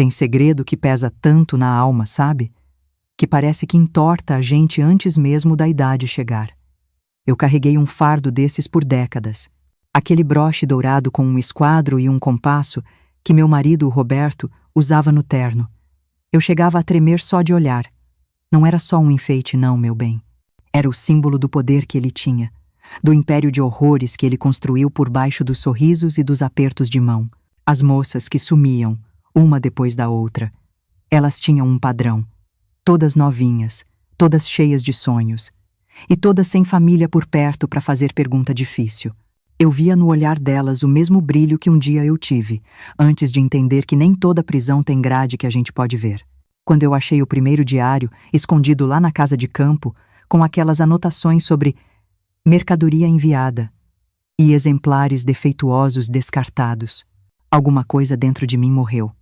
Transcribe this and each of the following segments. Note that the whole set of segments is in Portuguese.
Tem segredo que pesa tanto na alma, sabe? Que parece que entorta a gente antes mesmo da idade chegar. Eu carreguei um fardo desses por décadas. Aquele broche dourado com um esquadro e um compasso que meu marido, o Roberto, usava no terno. Eu chegava a tremer só de olhar. Não era só um enfeite, não, meu bem. Era o símbolo do poder que ele tinha, do império de horrores que ele construiu por baixo dos sorrisos e dos apertos de mão. As moças que sumiam, uma depois da outra. Elas tinham um padrão. Todas novinhas, todas cheias de sonhos. E todas sem família por perto para fazer pergunta difícil. Eu via no olhar delas o mesmo brilho que um dia eu tive, antes de entender que nem toda prisão tem grade que a gente pode ver. Quando eu achei o primeiro diário, escondido lá na casa de campo, com aquelas anotações sobre mercadoria enviada e exemplares defeituosos descartados, alguma coisa dentro de mim morreu.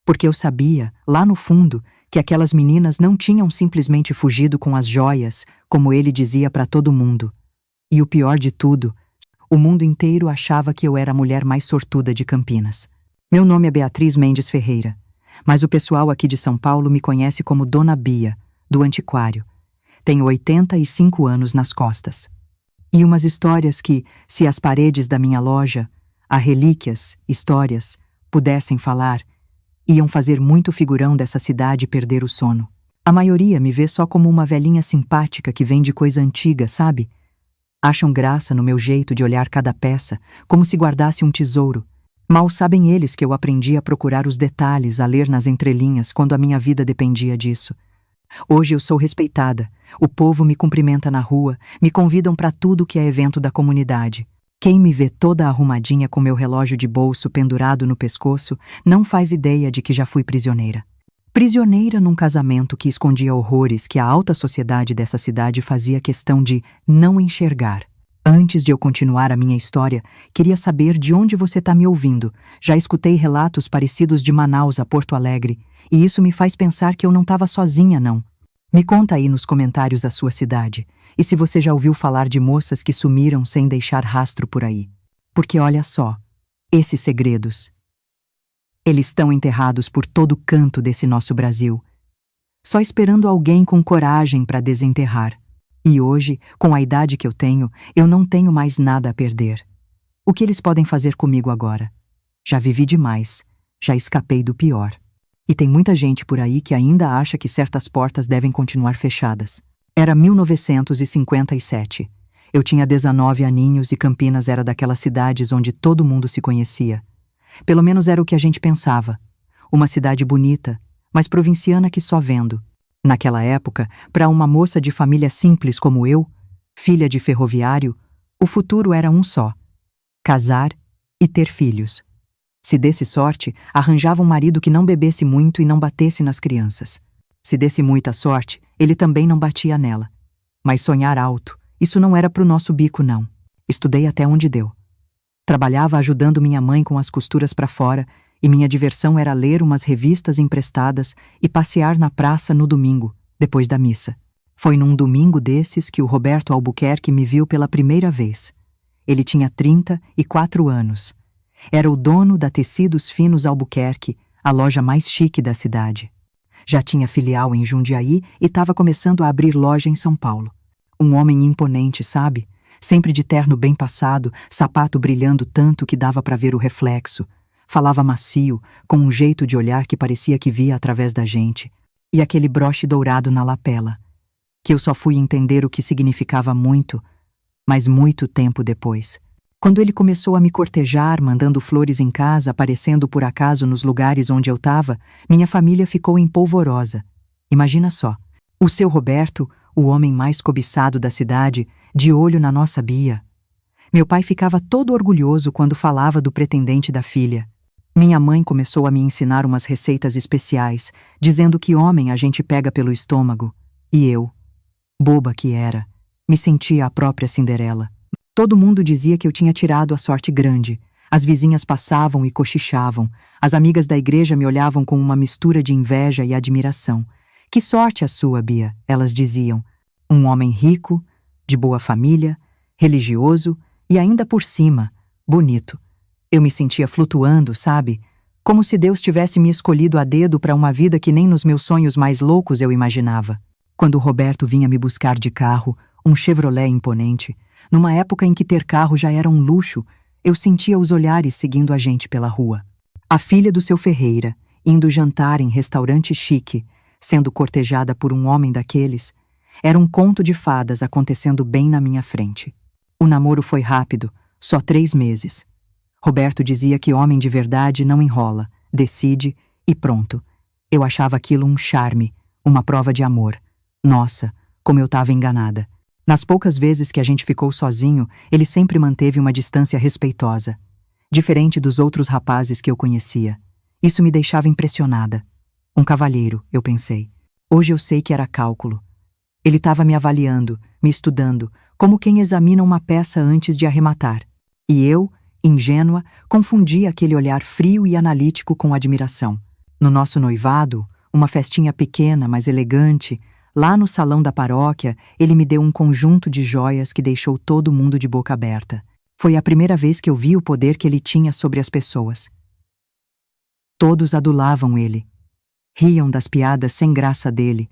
Porque eu sabia, lá no fundo, que aquelas meninas não tinham simplesmente fugido com as joias, como ele dizia para todo mundo. E o pior de tudo, o mundo inteiro achava que eu era a mulher mais sortuda de Campinas. Meu nome é Beatriz Mendes Ferreira, mas o pessoal aqui de São Paulo me conhece como Dona Bia, do Antiquário. Tenho 85 anos nas costas. E umas histórias que, se as paredes da minha loja, a relíquias, histórias, pudessem falar, iam fazer muito figurão dessa cidade perder o sono. A maioria me vê só como uma velhinha simpática que vende coisa antiga, sabe? Acham graça no meu jeito de olhar cada peça, como se guardasse um tesouro. Mal sabem eles que eu aprendi a procurar os detalhes, a ler nas entrelinhas quando a minha vida dependia disso. Hoje eu sou respeitada, o povo me cumprimenta na rua, me convidam para tudo que é evento da comunidade. Quem me vê toda arrumadinha com meu relógio de bolso pendurado no pescoço não faz ideia de que já fui prisioneira. Prisioneira num casamento que escondia horrores que a alta sociedade dessa cidade fazia questão de não enxergar. Antes de eu continuar a minha história, queria saber de onde você está me ouvindo. Já escutei relatos parecidos de Manaus a Porto Alegre, e isso me faz pensar que eu não estava sozinha, não. Me conta aí nos comentários a sua cidade, e se você já ouviu falar de moças que sumiram sem deixar rastro por aí. Porque olha só, esses segredos, eles estão enterrados por todo canto desse nosso Brasil, só esperando alguém com coragem para desenterrar. E hoje, com a idade que eu não tenho mais nada a perder. O que eles podem fazer comigo agora? Já vivi demais, já escapei do pior. E tem muita gente por aí que ainda acha que certas portas devem continuar fechadas. Era 1957. Eu tinha 19 aninhos e Campinas era daquelas cidades onde todo mundo se conhecia. Pelo menos era o que a gente pensava. Uma cidade bonita, mas provinciana que só vendo. Naquela época, para uma moça de família simples como eu, filha de ferroviário, o futuro era um só: casar e ter filhos. Se desse sorte, arranjava um marido que não bebesse muito e não batesse nas crianças. Se desse muita sorte, ele também não batia nela. Mas sonhar alto, isso não era pro nosso bico, não. Estudei até onde deu. Trabalhava ajudando minha mãe com as costuras para fora, e minha diversão era ler umas revistas emprestadas e passear na praça no domingo, depois da missa. Foi num domingo desses que o Roberto Albuquerque me viu pela primeira vez. Ele tinha 34 anos. Era o dono da Tecidos Finos Albuquerque, a loja mais chique da cidade. Já tinha filial em Jundiaí e estava começando a abrir loja em São Paulo. Um homem imponente, sabe? Sempre de terno bem passado, sapato brilhando tanto que dava para ver o reflexo. Falava macio, com um jeito de olhar que parecia que via através da gente. E aquele broche dourado na lapela, que eu só fui entender o que significava muito, mas muito tempo depois. Quando ele começou a me cortejar, mandando flores em casa, aparecendo por acaso nos lugares onde eu estava, minha família ficou em polvorosa. Imagina só, o seu Roberto, o homem mais cobiçado da cidade, de olho na nossa Bia. Meu pai ficava todo orgulhoso quando falava do pretendente da filha. Minha mãe começou a me ensinar umas receitas especiais, dizendo que homem a gente pega pelo estômago. E eu, boba que era, me sentia a própria Cinderela. Todo mundo dizia que eu tinha tirado a sorte grande. As vizinhas passavam e cochichavam. As amigas da igreja me olhavam com uma mistura de inveja e admiração. Que sorte a sua, Bia, elas diziam. Um homem rico, de boa família, religioso e ainda por cima, bonito. Eu me sentia flutuando, sabe? Como se Deus tivesse me escolhido a dedo para uma vida que nem nos meus sonhos mais loucos eu imaginava. Quando o Roberto vinha me buscar de carro, um Chevrolet imponente, numa época em que ter carro já era um luxo, eu sentia os olhares seguindo a gente pela rua. A filha do seu Ferreira, indo jantar em restaurante chique, sendo cortejada por um homem daqueles, era um conto de fadas acontecendo bem na minha frente. O namoro foi rápido, só 3 meses. Roberto dizia que homem de verdade não enrola, decide e pronto. Eu achava aquilo um charme, uma prova de amor. Nossa, como eu estava enganada. Nas poucas vezes que a gente ficou sozinho, ele sempre manteve uma distância respeitosa. Diferente dos outros rapazes que eu conhecia. Isso me deixava impressionada. Um cavalheiro, eu pensei. Hoje eu sei que era cálculo. Ele estava me avaliando, me estudando, como quem examina uma peça antes de arrematar. E eu, ingênua, confundia aquele olhar frio e analítico com admiração. No nosso noivado, uma festinha pequena, mas elegante, lá no salão da paróquia, ele me deu um conjunto de joias que deixou todo mundo de boca aberta. Foi a primeira vez que eu vi o poder que ele tinha sobre as pessoas. Todos adulavam ele. Riam das piadas sem graça dele.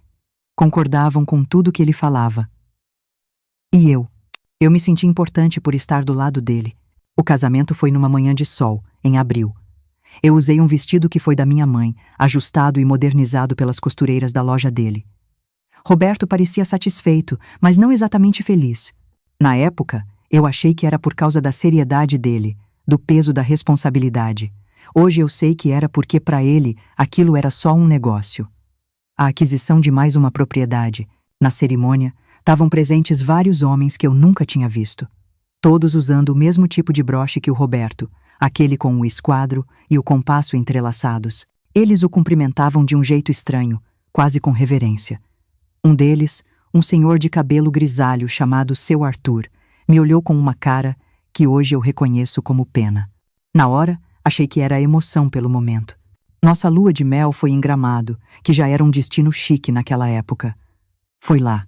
Concordavam com tudo que ele falava. E eu me senti importante por estar do lado dele. O casamento foi numa manhã de sol, em abril. Eu usei um vestido que foi da minha mãe, ajustado e modernizado pelas costureiras da loja dele. Roberto parecia satisfeito, mas não exatamente feliz. Na época, eu achei que era por causa da seriedade dele, do peso da responsabilidade. Hoje eu sei que era porque para ele aquilo era só um negócio. A aquisição de mais uma propriedade. Na cerimônia, estavam presentes vários homens que eu nunca tinha visto. Todos usando o mesmo tipo de broche que o Roberto, aquele com o esquadro e o compasso entrelaçados. Eles o cumprimentavam de um jeito estranho, quase com reverência. Um deles, um senhor de cabelo grisalho chamado Seu Arthur, me olhou com uma cara que hoje eu reconheço como pena. Na hora, achei que era emoção pelo momento. Nossa lua de mel foi em Gramado, que já era um destino chique naquela época. Foi lá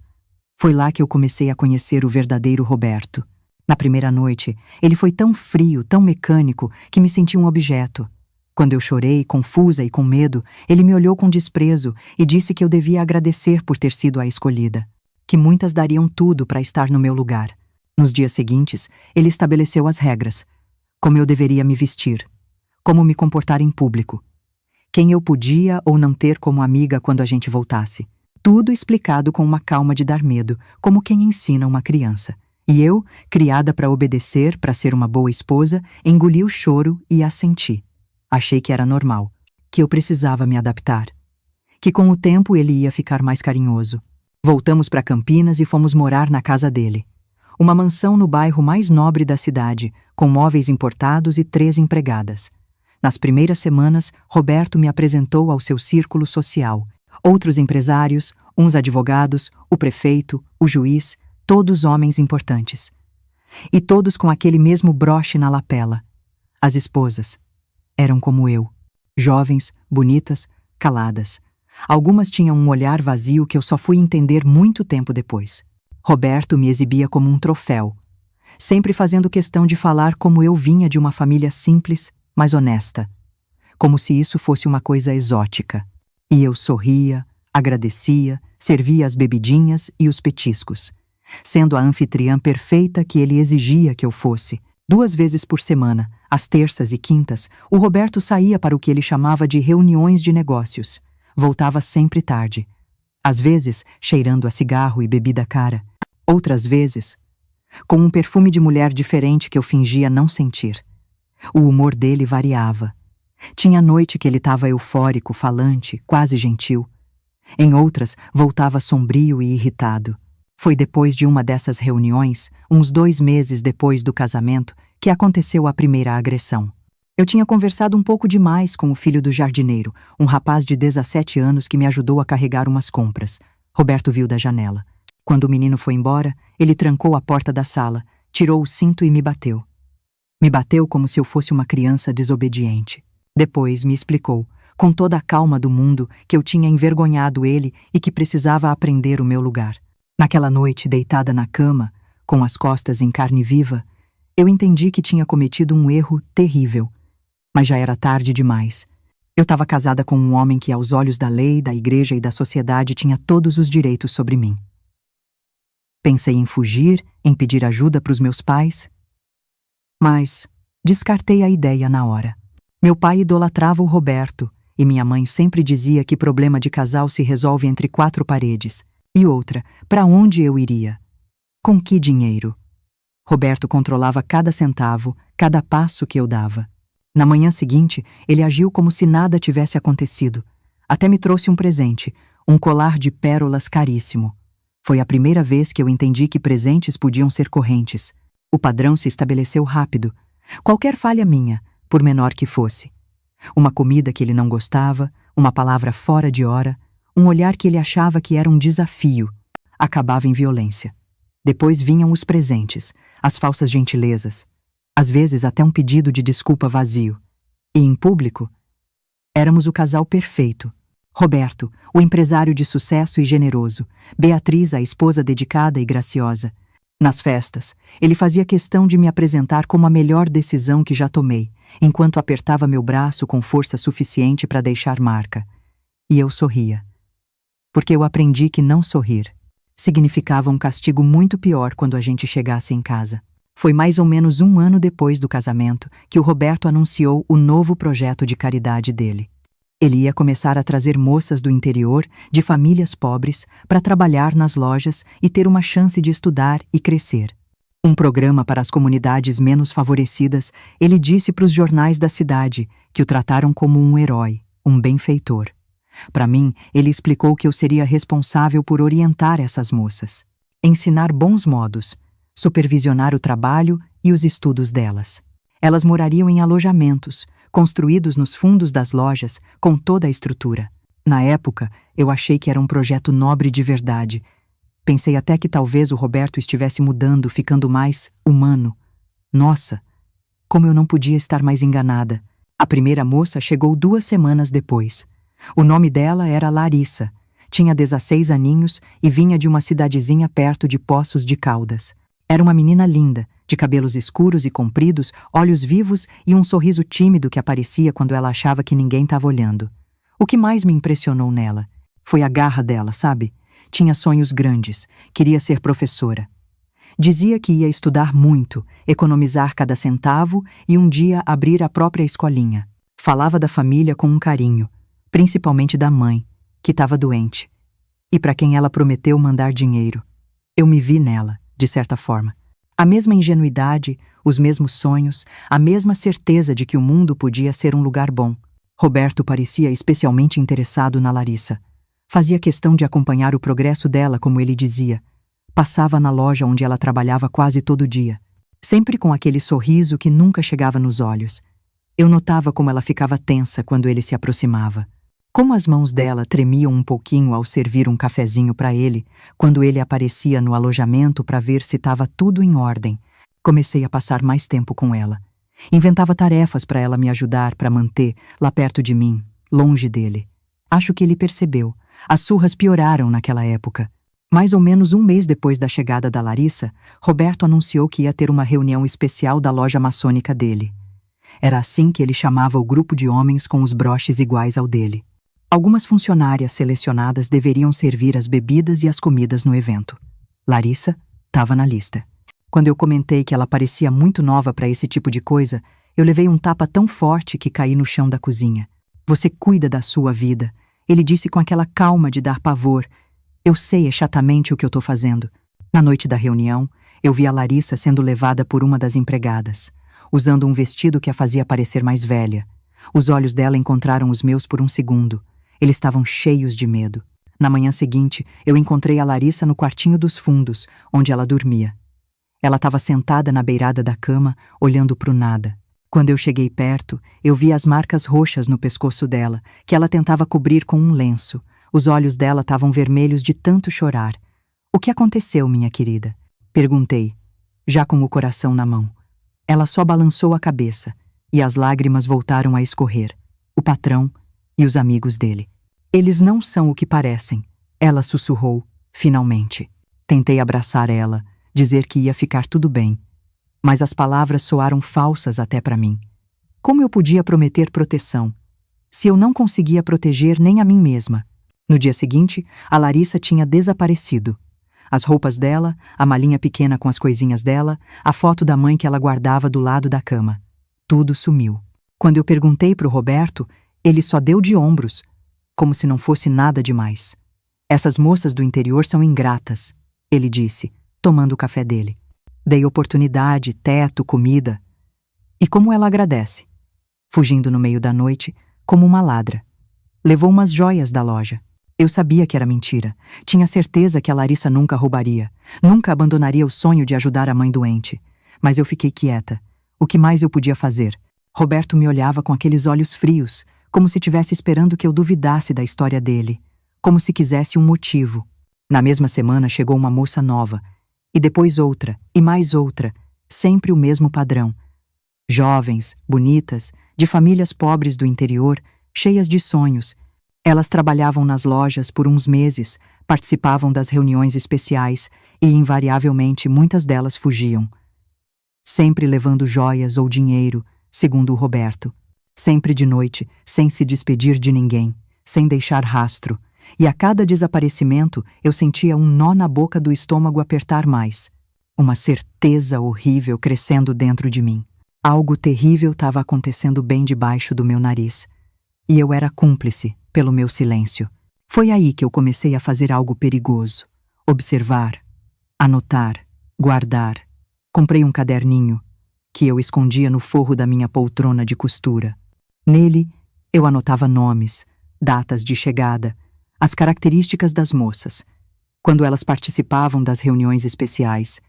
que eu comecei a conhecer o verdadeiro Roberto. Na primeira noite, ele foi tão frio, tão mecânico, que me senti um objeto. Quando eu chorei, confusa e com medo, ele me olhou com desprezo e disse que eu devia agradecer por ter sido a escolhida, que muitas dariam tudo para estar no meu lugar. Nos dias seguintes, ele estabeleceu as regras, como eu deveria me vestir, como me comportar em público, quem eu podia ou não ter como amiga quando a gente voltasse. Tudo explicado com uma calma de dar medo, como quem ensina uma criança. E eu, criada para obedecer, para ser uma boa esposa, engoli o choro e assenti. Achei que era normal, que eu precisava me adaptar, que com o tempo ele ia ficar mais carinhoso. Voltamos para Campinas e fomos morar na casa dele. Uma mansão no bairro mais nobre da cidade, com móveis importados e 3 empregadas. Nas primeiras semanas, Roberto me apresentou ao seu círculo social. Outros empresários, uns advogados, o prefeito, o juiz, todos homens importantes. E todos com aquele mesmo broche na lapela. As esposas eram como eu, jovens, bonitas, caladas. Algumas tinham um olhar vazio que eu só fui entender muito tempo depois. Roberto me exibia como um troféu, sempre fazendo questão de falar como eu vinha de uma família simples, mas honesta, como se isso fosse uma coisa exótica. E eu sorria, agradecia, servia as bebidinhas e os petiscos, sendo a anfitriã perfeita que ele exigia que eu fosse. 2 vezes por semana, às terças e quintas, o Roberto saía para o que ele chamava de reuniões de negócios. Voltava sempre tarde. Às vezes, cheirando a cigarro e bebida cara. Outras vezes, com um perfume de mulher diferente que eu fingia não sentir. O humor dele variava. Tinha noite que ele estava eufórico, falante, quase gentil. Em outras, voltava sombrio e irritado. Foi depois de uma dessas reuniões, uns 2 meses depois do casamento, que aconteceu a primeira agressão. Eu tinha conversado um pouco demais com o filho do jardineiro, um rapaz de 17 anos que me ajudou a carregar umas compras. Roberto viu da janela. Quando o menino foi embora, ele trancou a porta da sala, tirou o cinto e me bateu. Me bateu como se eu fosse uma criança desobediente. Depois me explicou, com toda a calma do mundo, que eu tinha envergonhado ele e que precisava aprender o meu lugar. Naquela noite, deitada na cama, com as costas em carne viva, eu entendi que tinha cometido um erro terrível. Mas já era tarde demais. Eu estava casada com um homem que, aos olhos da lei, da igreja e da sociedade, tinha todos os direitos sobre mim. Pensei em fugir, em pedir ajuda para os meus pais, mas descartei a ideia na hora. Meu pai idolatrava o Roberto e minha mãe sempre dizia que problema de casal se resolve entre quatro paredes. E outra, para onde eu iria? Com que dinheiro? Roberto controlava cada centavo, cada passo que eu dava. Na manhã seguinte, ele agiu como se nada tivesse acontecido. Até me trouxe um presente, um colar de pérolas caríssimo. Foi a primeira vez que eu entendi que presentes podiam ser correntes. O padrão se estabeleceu rápido. Qualquer falha minha, por menor que fosse. Uma comida que ele não gostava, uma palavra fora de hora, um olhar que ele achava que era um desafio, acabava em violência. Depois vinham os presentes, as falsas gentilezas, às vezes até um pedido de desculpa vazio. E em público, éramos o casal perfeito. Roberto, o empresário de sucesso e generoso, Beatriz, a esposa dedicada e graciosa. Nas festas, ele fazia questão de me apresentar como a melhor decisão que já tomei, enquanto apertava meu braço com força suficiente para deixar marca. E eu sorria. Porque eu aprendi que não sorrir significava um castigo muito pior quando a gente chegasse em casa. Foi mais ou menos 1 ano depois do casamento que o Roberto anunciou o novo projeto de caridade dele. Ele ia começar a trazer moças do interior, de famílias pobres, para trabalhar nas lojas e ter uma chance de estudar e crescer. Um programa para as comunidades menos favorecidas, ele disse para os jornais da cidade, que o trataram como um herói, um benfeitor. Para mim, ele explicou que eu seria responsável por orientar essas moças, ensinar bons modos, supervisionar o trabalho e os estudos delas. Elas morariam em alojamentos, construídos nos fundos das lojas, com toda a estrutura. Na época, eu achei que era um projeto nobre de verdade. Pensei até que talvez o Roberto estivesse mudando, ficando mais humano. Nossa, como eu não podia estar mais enganada. A primeira moça chegou 2 semanas depois. O nome dela era Larissa. Tinha 16 aninhos e vinha de uma cidadezinha perto de Poços de Caldas. Era uma menina linda, de cabelos escuros e compridos, olhos vivos e um sorriso tímido que aparecia quando ela achava que ninguém estava olhando. O que mais me impressionou nela foi a garra dela, sabe? Tinha sonhos grandes, queria ser professora. Dizia que ia estudar muito, economizar cada centavo e um dia abrir a própria escolinha. Falava da família com um carinho, principalmente da mãe, que estava doente, e para quem ela prometeu mandar dinheiro. Eu me vi nela, de certa forma. A mesma ingenuidade, os mesmos sonhos, a mesma certeza de que o mundo podia ser um lugar bom. Roberto parecia especialmente interessado na Larissa. Fazia questão de acompanhar o progresso dela, como ele dizia. Passava na loja onde ela trabalhava quase todo dia, sempre com aquele sorriso que nunca chegava nos olhos. Eu notava como ela ficava tensa quando ele se aproximava. Como as mãos dela tremiam um pouquinho ao servir um cafezinho para ele, quando ele aparecia no alojamento para ver se estava tudo em ordem. Comecei a passar mais tempo com ela. Inventava tarefas para ela me ajudar para manter lá perto de mim, longe dele. Acho que ele percebeu. As surras pioraram naquela época. Mais ou menos 1 mês depois da chegada da Larissa, Roberto anunciou que ia ter uma reunião especial da loja maçônica dele. Era assim que ele chamava o grupo de homens com os broches iguais ao dele. Algumas funcionárias selecionadas deveriam servir as bebidas e as comidas no evento. Larissa estava na lista. Quando eu comentei que ela parecia muito nova para esse tipo de coisa, eu levei um tapa tão forte que caí no chão da cozinha. Você cuida da sua vida, ele disse com aquela calma de dar pavor. Eu sei exatamente o que eu estou fazendo. Na noite da reunião, eu vi a Larissa sendo levada por uma das empregadas, usando um vestido que a fazia parecer mais velha. Os olhos dela encontraram os meus por um segundo. Eles estavam cheios de medo. Na manhã seguinte, eu encontrei a Larissa no quartinho dos fundos, onde ela dormia. Ela estava sentada na beirada da cama, olhando para o nada. Quando eu cheguei perto, eu vi as marcas roxas no pescoço dela, que ela tentava cobrir com um lenço. Os olhos dela estavam vermelhos de tanto chorar. O que aconteceu, minha querida? Perguntei, já com o coração na mão. Ela só balançou a cabeça, e as lágrimas voltaram a escorrer. O patrão e os amigos dele. Eles não são o que parecem, ela sussurrou, finalmente. Tentei abraçar ela, dizer que ia ficar tudo bem, mas as palavras soaram falsas até para mim. Como eu podia prometer proteção, se eu não conseguia proteger nem a mim mesma? No dia seguinte, a Larissa tinha desaparecido. As roupas dela, a malinha pequena com as coisinhas dela, a foto da mãe que ela guardava do lado da cama. Tudo sumiu. Quando eu perguntei para o Roberto, ele só deu de ombros, como se não fosse nada demais. Essas moças do interior são ingratas, ele disse, tomando o café dele. Dei oportunidade, teto, comida. E como ela agradece? Fugindo no meio da noite, como uma ladra. Levou umas joias da loja. Eu sabia que era mentira. Tinha certeza que a Larissa nunca roubaria. Nunca abandonaria o sonho de ajudar a mãe doente. Mas eu fiquei quieta. O que mais eu podia fazer? Roberto me olhava com aqueles olhos frios, como se estivesse esperando que eu duvidasse da história dele. Como se quisesse um motivo. Na mesma semana chegou uma moça nova. E depois outra, e mais outra. Sempre o mesmo padrão. Jovens, bonitas, de famílias pobres do interior, cheias de sonhos. Elas trabalhavam nas lojas por uns meses, participavam das reuniões especiais e, invariavelmente, muitas delas fugiam. Sempre levando joias ou dinheiro, segundo o Roberto. Sempre de noite, sem se despedir de ninguém, sem deixar rastro. E a cada desaparecimento, eu sentia um nó na boca do estômago apertar mais. Uma certeza horrível crescendo dentro de mim. Algo terrível estava acontecendo bem debaixo do meu nariz. E eu era cúmplice pelo meu silêncio. Foi aí que eu comecei a fazer algo perigoso. Observar, anotar, guardar. Comprei um caderninho que eu escondia no forro da minha poltrona de costura. Nele, eu anotava nomes, datas de chegada, as características das moças, quando elas participavam das reuniões especiais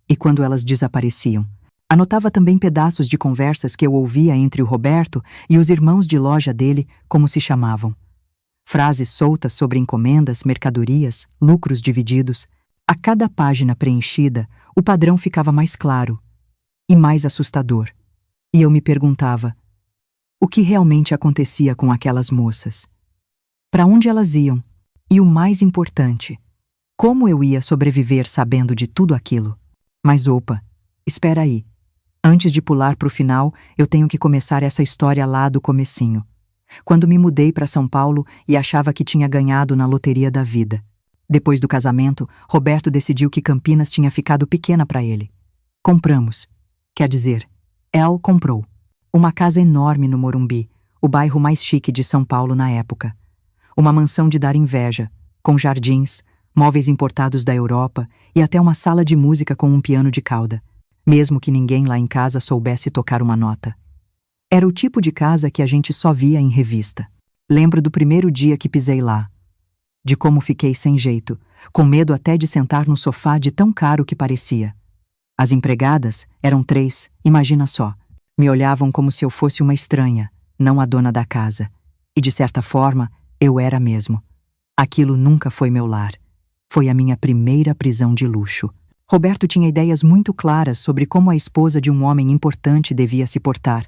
e quando elas desapareciam. Anotava também pedaços de conversas que eu ouvia entre o Roberto e os irmãos de loja dele, como se chamavam. Frases soltas sobre encomendas, mercadorias, lucros divididos. A cada página preenchida, o padrão ficava mais claro e mais assustador. E eu me perguntava, o que realmente acontecia com aquelas moças? Para onde elas iam? E o mais importante, como eu ia sobreviver sabendo de tudo aquilo? Mas opa, espera aí. Antes de pular para o final, eu tenho que começar essa história lá do comecinho. Quando me mudei para São Paulo e achava que tinha ganhado na loteria da vida. Depois do casamento, Roberto decidiu que Campinas tinha ficado pequena para ele. Compramos. Quer dizer, El comprou. Uma casa enorme no Morumbi, o bairro mais chique de São Paulo na época. Uma mansão de dar inveja, com jardins, móveis importados da Europa e até uma sala de música com um piano de cauda. Mesmo que ninguém lá em casa soubesse tocar uma nota. Era o tipo de casa que a gente só via em revista. Lembro do primeiro dia que pisei lá. De como fiquei sem jeito, com medo até de sentar no sofá de tão caro que parecia. As empregadas, eram 3, imagina só, me olhavam como se eu fosse uma estranha, não a dona da casa. E de certa forma, eu era mesmo. Aquilo nunca foi meu lar. Foi a minha primeira prisão de luxo. Roberto tinha ideias muito claras sobre como a esposa de um homem importante devia se portar.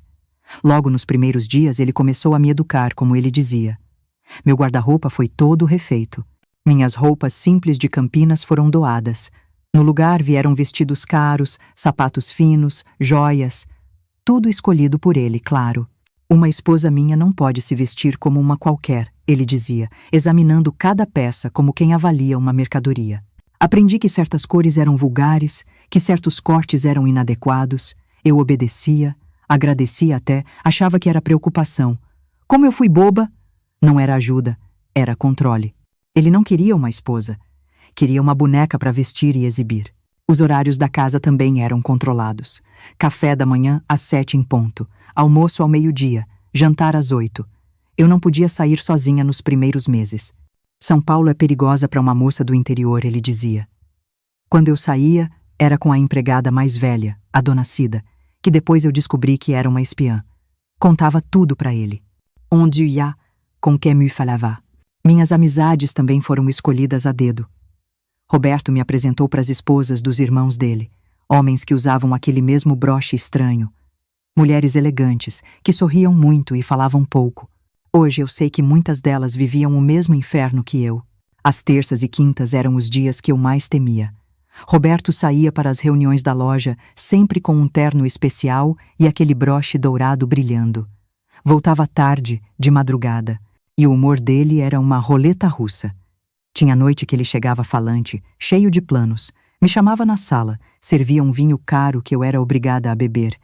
Logo nos primeiros dias ele começou a me educar, como ele dizia. Meu guarda-roupa foi todo refeito. Minhas roupas simples de Campinas foram doadas. No lugar vieram vestidos caros, sapatos finos, joias. Tudo escolhido por ele, claro. Uma esposa minha não pode se vestir como uma qualquer, ele dizia, examinando cada peça como quem avalia uma mercadoria. Aprendi que certas cores eram vulgares, que certos cortes eram inadequados. Eu obedecia, agradecia até, achava que era preocupação. Como eu fui boba, não era ajuda, era controle. Ele não queria uma esposa. Queria uma boneca para vestir e exibir. Os horários da casa também eram controlados. Café da manhã às 7 em ponto, almoço ao meio-dia, jantar às 8. Eu não podia sair sozinha nos primeiros meses. São Paulo é perigosa para uma moça do interior, ele dizia. Quando eu saía, era com a empregada mais velha, a dona Cida, que depois eu descobri que era uma espiã. Contava tudo para ele. On dia, com que me falava. Minhas amizades também foram escolhidas a dedo. Roberto me apresentou para as esposas dos irmãos dele, homens que usavam aquele mesmo broche estranho. Mulheres elegantes, que sorriam muito e falavam pouco. Hoje eu sei que muitas delas viviam o mesmo inferno que eu. As terças e quintas eram os dias que eu mais temia. Roberto saía para as reuniões da loja, sempre com um terno especial e aquele broche dourado brilhando. Voltava tarde, de madrugada, e o humor dele era uma roleta russa. Tinha noite que ele chegava falante, cheio de planos. Me chamava na sala, servia um vinho caro que eu era obrigada a beber.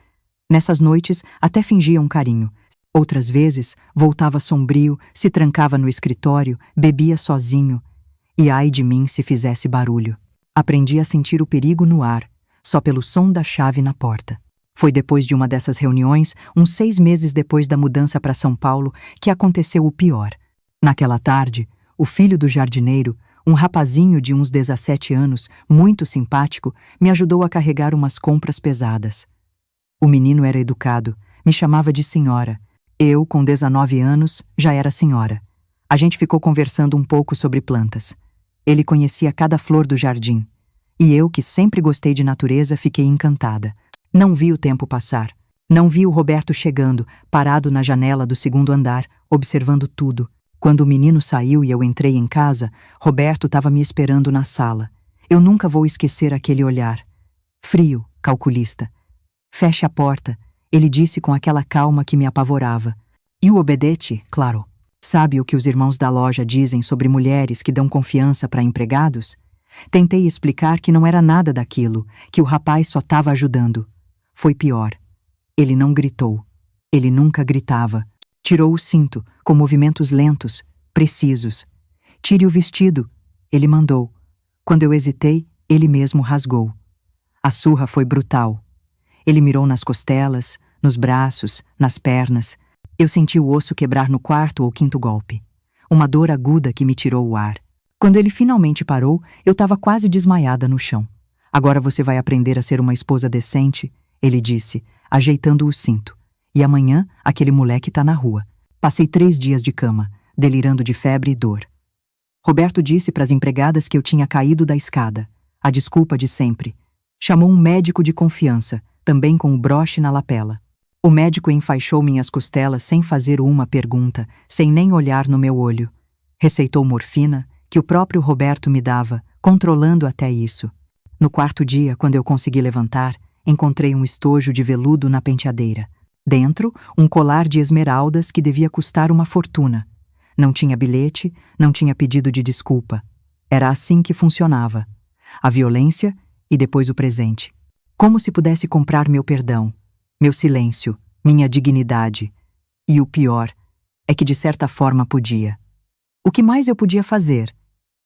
Nessas noites, até fingia um carinho. Outras vezes, voltava sombrio, se trancava no escritório, bebia sozinho. E ai de mim se fizesse barulho. Aprendi a sentir o perigo no ar, só pelo som da chave na porta. Foi depois de uma dessas reuniões, uns 6 meses depois da mudança para São Paulo, que aconteceu o pior. Naquela tarde, o filho do jardineiro, um rapazinho de uns 17 anos, muito simpático, me ajudou a carregar umas compras pesadas. O menino era educado, me chamava de senhora. Eu, com 19 anos, já era senhora. A gente ficou conversando um pouco sobre plantas. Ele conhecia cada flor do jardim. E eu, que sempre gostei de natureza, fiquei encantada. Não vi o tempo passar. Não vi o Roberto chegando, parado na janela do 2º andar, observando tudo. Quando o menino saiu e eu entrei em casa, Roberto estava me esperando na sala. Eu nunca vou esquecer aquele olhar. Frio, calculista. Feche a porta, ele disse com aquela calma que me apavorava. E o obedete, claro. Sabe o que os irmãos da loja dizem sobre mulheres que dão confiança para empregados? Tentei explicar que não era nada daquilo, que o rapaz só estava ajudando. Foi pior. Ele não gritou. Ele nunca gritava. Tirou o cinto, com movimentos lentos, precisos. Tire o vestido, ele mandou. Quando eu hesitei, ele mesmo rasgou. A surra foi brutal. Ele mirou nas costelas, nos braços, nas pernas. Eu senti o osso quebrar no 4º ou 5º golpe. Uma dor aguda que me tirou o ar. Quando ele finalmente parou, eu estava quase desmaiada no chão. Agora você vai aprender a ser uma esposa decente, ele disse, ajeitando o cinto. E amanhã, aquele moleque tá na rua. Passei 3 dias de cama, delirando de febre e dor. Roberto disse para as empregadas que eu tinha caído da escada. A desculpa de sempre. Chamou um médico de confiança, também com o broche na lapela. O médico enfaixou minhas costelas sem fazer uma pergunta, sem nem olhar no meu olho. Receitou morfina, que o próprio Roberto me dava, controlando até isso. No 4º dia, quando eu consegui levantar, encontrei um estojo de veludo na penteadeira. Dentro, um colar de esmeraldas que devia custar uma fortuna. Não tinha bilhete, não tinha pedido de desculpa. Era assim que funcionava. A violência e depois o presente. Como se pudesse comprar meu perdão, meu silêncio, minha dignidade. E o pior é que de certa forma podia. O que mais eu podia fazer?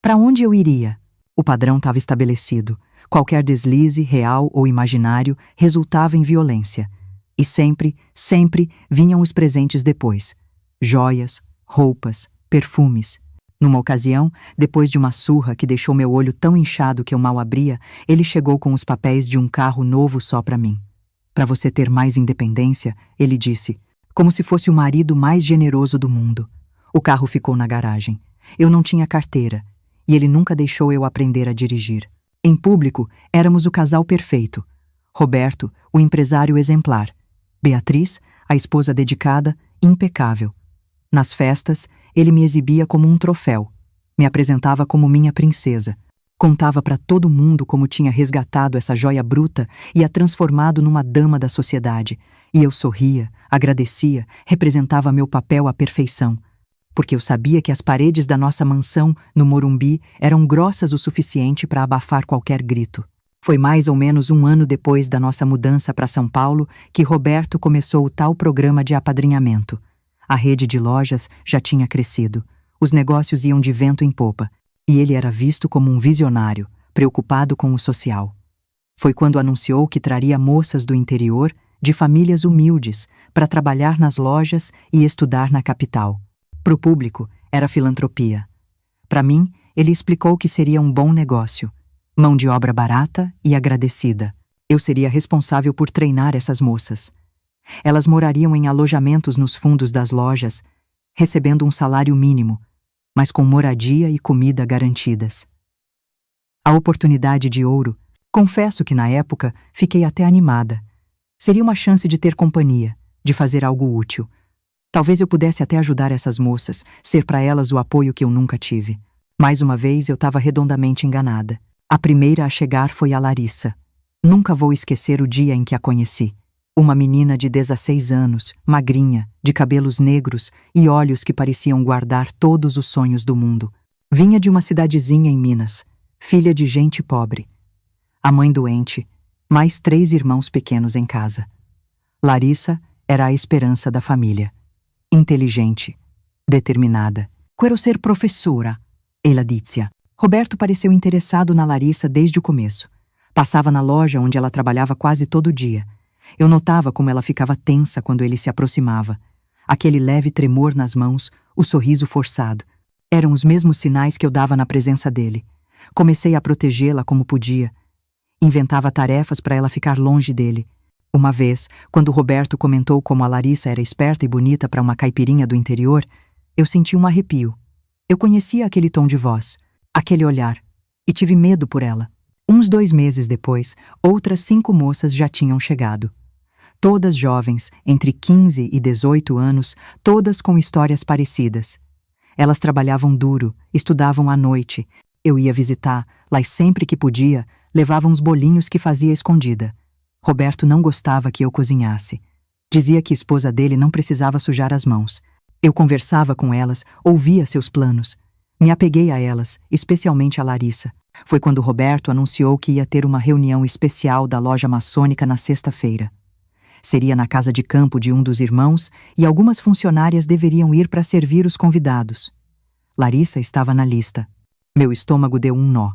Para onde eu iria? O padrão estava estabelecido. Qualquer deslize, real ou imaginário, resultava em violência. E sempre, sempre vinham os presentes depois. Joias, roupas, perfumes. Numa ocasião, depois de uma surra que deixou meu olho tão inchado que eu mal abria, ele chegou com os papéis de um carro novo só para mim. Para você ter mais independência, ele disse, como se fosse o marido mais generoso do mundo. O carro ficou na garagem. Eu não tinha carteira, e ele nunca deixou eu aprender a dirigir. Em público, éramos o casal perfeito. Roberto, o empresário exemplar. Beatriz, a esposa dedicada, impecável. Nas festas, ele me exibia como um troféu. Me apresentava como minha princesa. Contava para todo mundo como tinha resgatado essa joia bruta e a transformado numa dama da sociedade. E eu sorria, agradecia, representava meu papel à perfeição. Porque eu sabia que as paredes da nossa mansão, no Morumbi, eram grossas o suficiente para abafar qualquer grito. Foi mais ou menos 1 ano depois da nossa mudança para São Paulo que Roberto começou o tal programa de apadrinhamento. A rede de lojas já tinha crescido. Os negócios iam de vento em popa. E ele era visto como um visionário, preocupado com o social. Foi quando anunciou que traria moças do interior, de famílias humildes, para trabalhar nas lojas e estudar na capital. Para o público, era filantropia. Para mim, ele explicou que seria um bom negócio. Mão de obra barata e agradecida. Eu seria responsável por treinar essas moças. Elas morariam em alojamentos nos fundos das lojas, recebendo um salário mínimo, mas com moradia e comida garantidas. A oportunidade de ouro, confesso que na época fiquei até animada. Seria uma chance de ter companhia, de fazer algo útil. Talvez eu pudesse até ajudar essas moças, ser para elas o apoio que eu nunca tive. Mais uma vez eu estava redondamente enganada. A primeira a chegar foi a Larissa. Nunca vou esquecer o dia em que a conheci. Uma menina de 16 anos, magrinha, de cabelos negros e olhos que pareciam guardar todos os sonhos do mundo. Vinha de uma cidadezinha em Minas, filha de gente pobre. A mãe doente, mais 3 irmãos pequenos em casa. Larissa era a esperança da família. Inteligente, determinada. Quero ser professora, ela dizia. Roberto pareceu interessado na Larissa desde o começo. Passava na loja onde ela trabalhava quase todo dia. Eu notava como ela ficava tensa quando ele se aproximava. Aquele leve tremor nas mãos, o sorriso forçado. Eram os mesmos sinais que eu dava na presença dele. Comecei a protegê-la como podia. Inventava tarefas para ela ficar longe dele. Uma vez, quando Roberto comentou como a Larissa era esperta e bonita para uma caipirinha do interior, eu senti um arrepio. Eu conhecia aquele tom de voz, aquele olhar, e tive medo por ela. Uns 2 meses depois, outras 5 moças já tinham chegado. Todas jovens, entre 15 e 18 anos, todas com histórias parecidas. Elas trabalhavam duro, estudavam à noite. Eu ia visitá-las e sempre que podia, levava uns bolinhos que fazia escondida. Roberto não gostava que eu cozinhasse. Dizia que a esposa dele não precisava sujar as mãos. Eu conversava com elas, ouvia seus planos. Me apeguei a elas, especialmente a Larissa. Foi quando Roberto anunciou que ia ter uma reunião especial da loja maçônica na sexta-feira. Seria na casa de campo de um dos irmãos e algumas funcionárias deveriam ir para servir os convidados. Larissa estava na lista. Meu estômago deu um nó.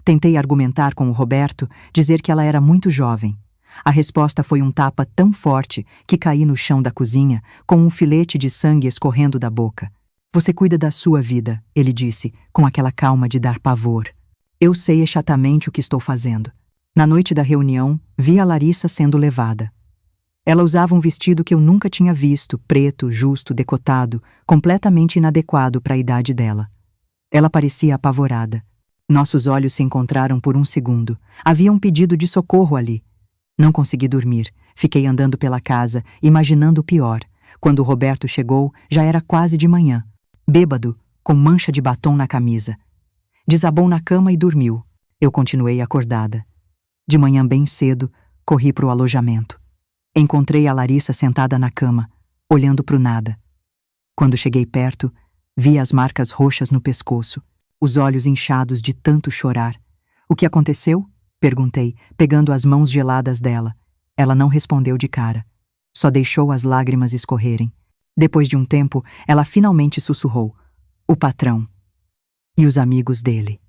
Tentei argumentar com o Roberto, dizer que ela era muito jovem. A resposta foi um tapa tão forte que caí no chão da cozinha, com um filete de sangue escorrendo da boca. Você cuida da sua vida, ele disse, com aquela calma de dar pavor. Eu sei exatamente o que estou fazendo. Na noite da reunião, vi a Larissa sendo levada. Ela usava um vestido que eu nunca tinha visto, preto, justo, decotado, completamente inadequado para a idade dela. Ela parecia apavorada. Nossos olhos se encontraram por um segundo. Havia um pedido de socorro ali. Não consegui dormir. Fiquei andando pela casa, imaginando o pior. Quando o Roberto chegou, já era quase de manhã. Bêbado, com mancha de batom na camisa. Desabou na cama e dormiu. Eu continuei acordada. De manhã bem cedo, corri para o alojamento. Encontrei a Larissa sentada na cama, olhando para o nada. Quando cheguei perto, vi as marcas roxas no pescoço, os olhos inchados de tanto chorar. O que aconteceu? Perguntei, pegando as mãos geladas dela. Ela não respondeu de cara. Só deixou as lágrimas escorrerem. Depois de um tempo, ela finalmente sussurrou. O patrão. E os amigos dele.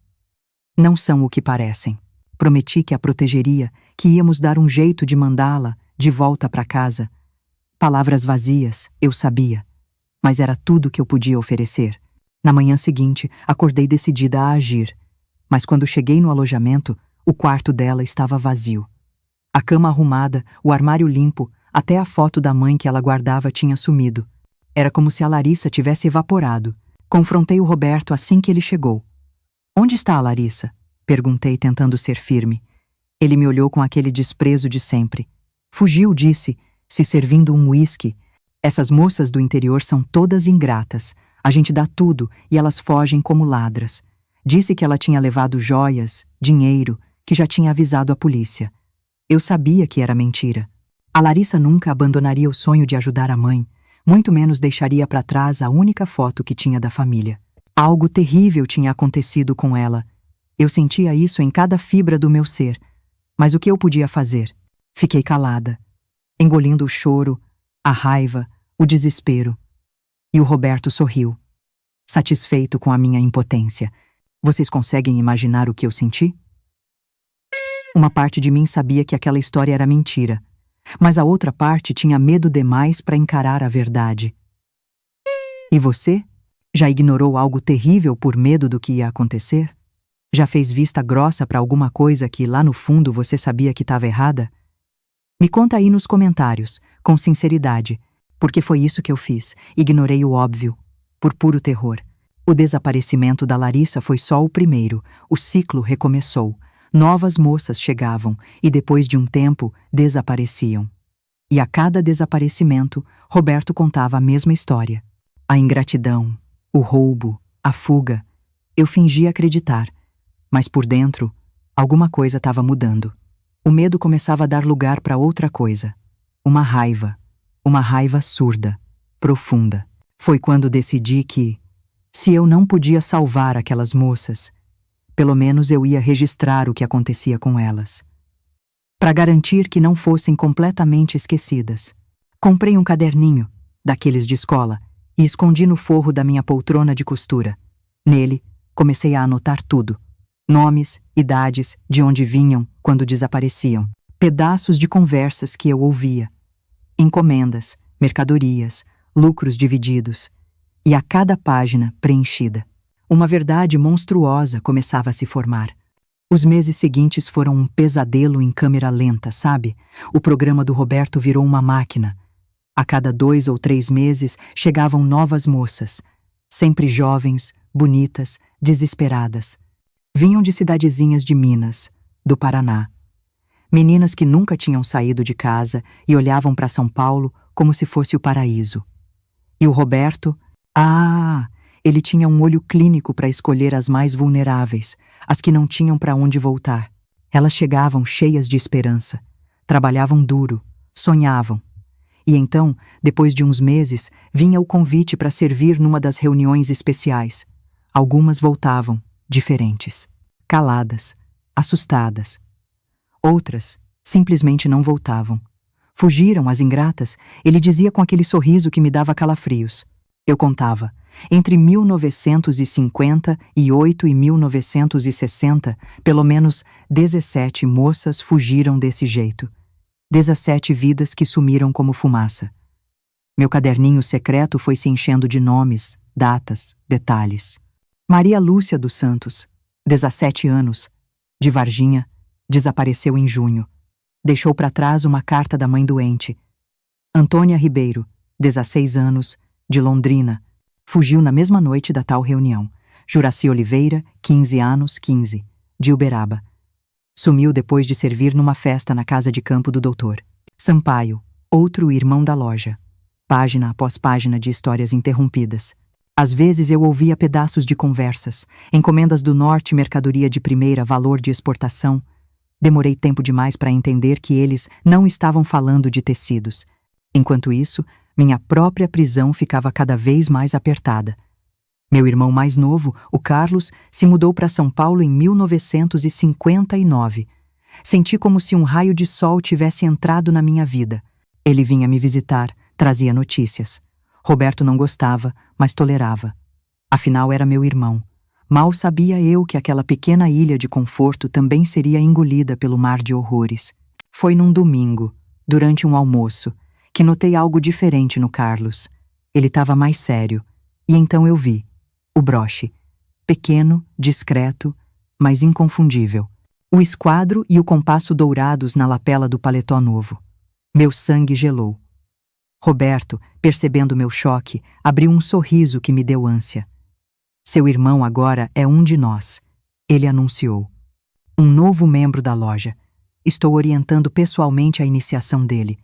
Não são o que parecem. Prometi que a protegeria, que íamos dar um jeito de mandá-la de volta para casa. Palavras vazias, eu sabia. Mas era tudo que eu podia oferecer. Na manhã seguinte, acordei decidida a agir. Mas quando cheguei no alojamento, o quarto dela estava vazio. A cama arrumada, o armário limpo, até a foto da mãe que ela guardava tinha sumido. Era como se a Larissa tivesse evaporado. Confrontei o Roberto assim que ele chegou. Onde está a Larissa? Perguntei, tentando ser firme. Ele me olhou com aquele desprezo de sempre. Fugiu, disse, se servindo um uísque. Essas moças do interior são todas ingratas. A gente dá tudo e elas fogem como ladras. Disse que ela tinha levado joias, dinheiro, que já tinha avisado a polícia. Eu sabia que era mentira. A Larissa nunca abandonaria o sonho de ajudar a mãe, muito menos deixaria para trás a única foto que tinha da família. Algo terrível tinha acontecido com ela. Eu sentia isso em cada fibra do meu ser. Mas o que eu podia fazer? Fiquei calada, engolindo o choro, a raiva, o desespero. E o Roberto sorriu, satisfeito com a minha impotência. Vocês conseguem imaginar o que eu senti? Uma parte de mim sabia que aquela história era mentira, mas a outra parte tinha medo demais para encarar a verdade. E você? Já ignorou algo terrível por medo do que ia acontecer? Já fez vista grossa para alguma coisa que lá no fundo você sabia que estava errada? Me conta aí nos comentários, com sinceridade, porque foi isso que eu fiz, ignorei o óbvio, por puro terror. O desaparecimento da Larissa foi só o primeiro, o ciclo recomeçou. Novas moças chegavam e depois de um tempo desapareciam. E a cada desaparecimento, Roberto contava a mesma história. A ingratidão, o roubo, a fuga. Eu fingia acreditar, mas por dentro, alguma coisa estava mudando. O medo começava a dar lugar para outra coisa. Uma raiva surda, profunda. Foi quando decidi que, se eu não podia salvar aquelas moças, pelo menos eu ia registrar o que acontecia com elas, para garantir que não fossem completamente esquecidas. Comprei um caderninho, daqueles de escola, e escondi no forro da minha poltrona de costura. Nele, comecei a anotar tudo: nomes, idades, de onde vinham, quando desapareciam, pedaços de conversas que eu ouvia, encomendas, mercadorias, lucros divididos, e a cada página preenchida, uma verdade monstruosa começava a se formar. Os meses seguintes foram um pesadelo em câmera lenta, sabe? O programa do Roberto virou uma máquina. A cada 2 ou 3 meses chegavam novas moças, sempre jovens, bonitas, desesperadas. Vinham de cidadezinhas de Minas, do Paraná. Meninas que nunca tinham saído de casa e olhavam para São Paulo como se fosse o paraíso. E o Roberto, ele tinha um olho clínico para escolher as mais vulneráveis, as que não tinham para onde voltar. Elas chegavam cheias de esperança, trabalhavam duro, sonhavam. E então, depois de uns meses, vinha o convite para servir numa das reuniões especiais. Algumas voltavam, diferentes, caladas, assustadas. Outras simplesmente não voltavam. Fugiram, as ingratas, ele dizia com aquele sorriso que me dava calafrios. Eu contava. Entre 1958 e 1960, pelo menos 17 moças fugiram desse jeito. 17 vidas que sumiram como fumaça. Meu caderninho secreto foi se enchendo de nomes, datas, detalhes. Maria Lúcia dos Santos, 17 anos, de Varginha, desapareceu em junho. Deixou para trás uma carta da mãe doente. Antônia Ribeiro, 16 anos, de Londrina, fugiu na mesma noite da tal reunião. Juraci Oliveira, 15 anos, de Uberaba. Sumiu depois de servir numa festa na casa de campo do doutor. Sampaio, outro irmão da loja. Página após página de histórias interrompidas. Às vezes eu ouvia pedaços de conversas, encomendas do norte, mercadoria de primeira, valor de exportação. Demorei tempo demais para entender que eles não estavam falando de tecidos. Enquanto isso, minha própria prisão ficava cada vez mais apertada. Meu irmão mais novo, o Carlos, se mudou para São Paulo em 1959. Senti como se um raio de sol tivesse entrado na minha vida. Ele vinha me visitar, trazia notícias. Roberto não gostava, mas tolerava. Afinal, era meu irmão. Mal sabia eu que aquela pequena ilha de conforto também seria engolida pelo mar de horrores. Foi num domingo, durante um almoço, que notei algo diferente no Carlos. Ele estava mais sério, e então eu vi o broche, pequeno, discreto, mas inconfundível. O esquadro e o compasso dourados na lapela do paletó novo. Meu sangue gelou. Roberto, percebendo meu choque, abriu um sorriso que me deu ânsia. Seu irmão agora é um de nós, ele anunciou. Um novo membro da loja. Estou orientando pessoalmente a iniciação dele.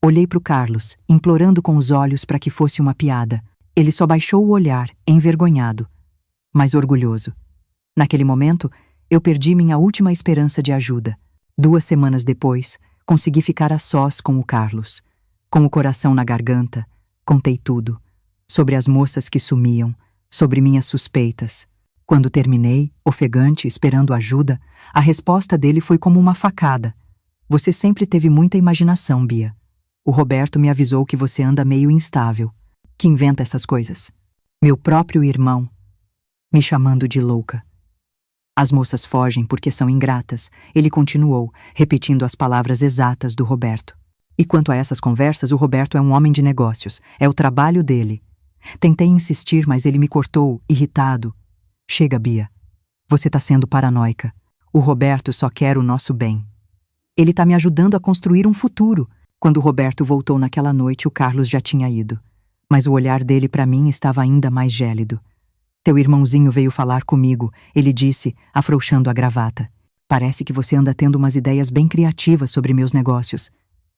Olhei para o Carlos, implorando com os olhos para que fosse uma piada. Ele só baixou o olhar, envergonhado, mas orgulhoso. Naquele momento, eu perdi minha última esperança de ajuda. 2 semanas depois, consegui ficar a sós com o Carlos. Com o coração na garganta, contei tudo. Sobre as moças que sumiam, sobre minhas suspeitas. Quando terminei, ofegante, esperando ajuda, a resposta dele foi como uma facada. Você sempre teve muita imaginação, Bia. O Roberto me avisou que você anda meio instável. Que inventa essas coisas. Meu próprio irmão, me chamando de louca. As moças fogem porque são ingratas, ele continuou, repetindo as palavras exatas do Roberto. E quanto a essas conversas, o Roberto é um homem de negócios, é o trabalho dele. Tentei insistir, mas ele me cortou, irritado. Chega, Bia. Você tá sendo paranoica. O Roberto só quer o nosso bem. Ele tá me ajudando a construir um futuro. Quando o Roberto voltou naquela noite, o Carlos já tinha ido. Mas o olhar dele para mim estava ainda mais gélido. Teu irmãozinho veio falar comigo, ele disse, afrouxando a gravata. Parece que você anda tendo umas ideias bem criativas sobre meus negócios.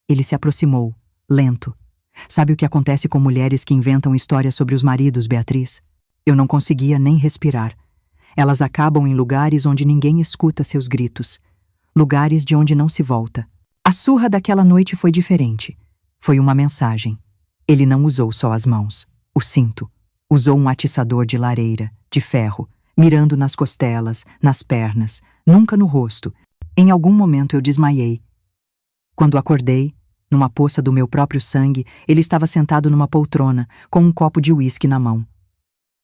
Ele se aproximou, lento. Sabe o que acontece com mulheres que inventam histórias sobre os maridos, Beatriz? Eu não conseguia nem respirar. Elas acabam em lugares onde ninguém escuta seus gritos. Lugares de onde não se volta. A surra daquela noite foi diferente. Foi uma mensagem. Ele não usou só as mãos, o cinto. Usou um atiçador de lareira, de ferro, mirando nas costelas, nas pernas, nunca no rosto. Em algum momento eu desmaiei. Quando acordei, numa poça do meu próprio sangue, ele estava sentado numa poltrona, com um copo de uísque na mão.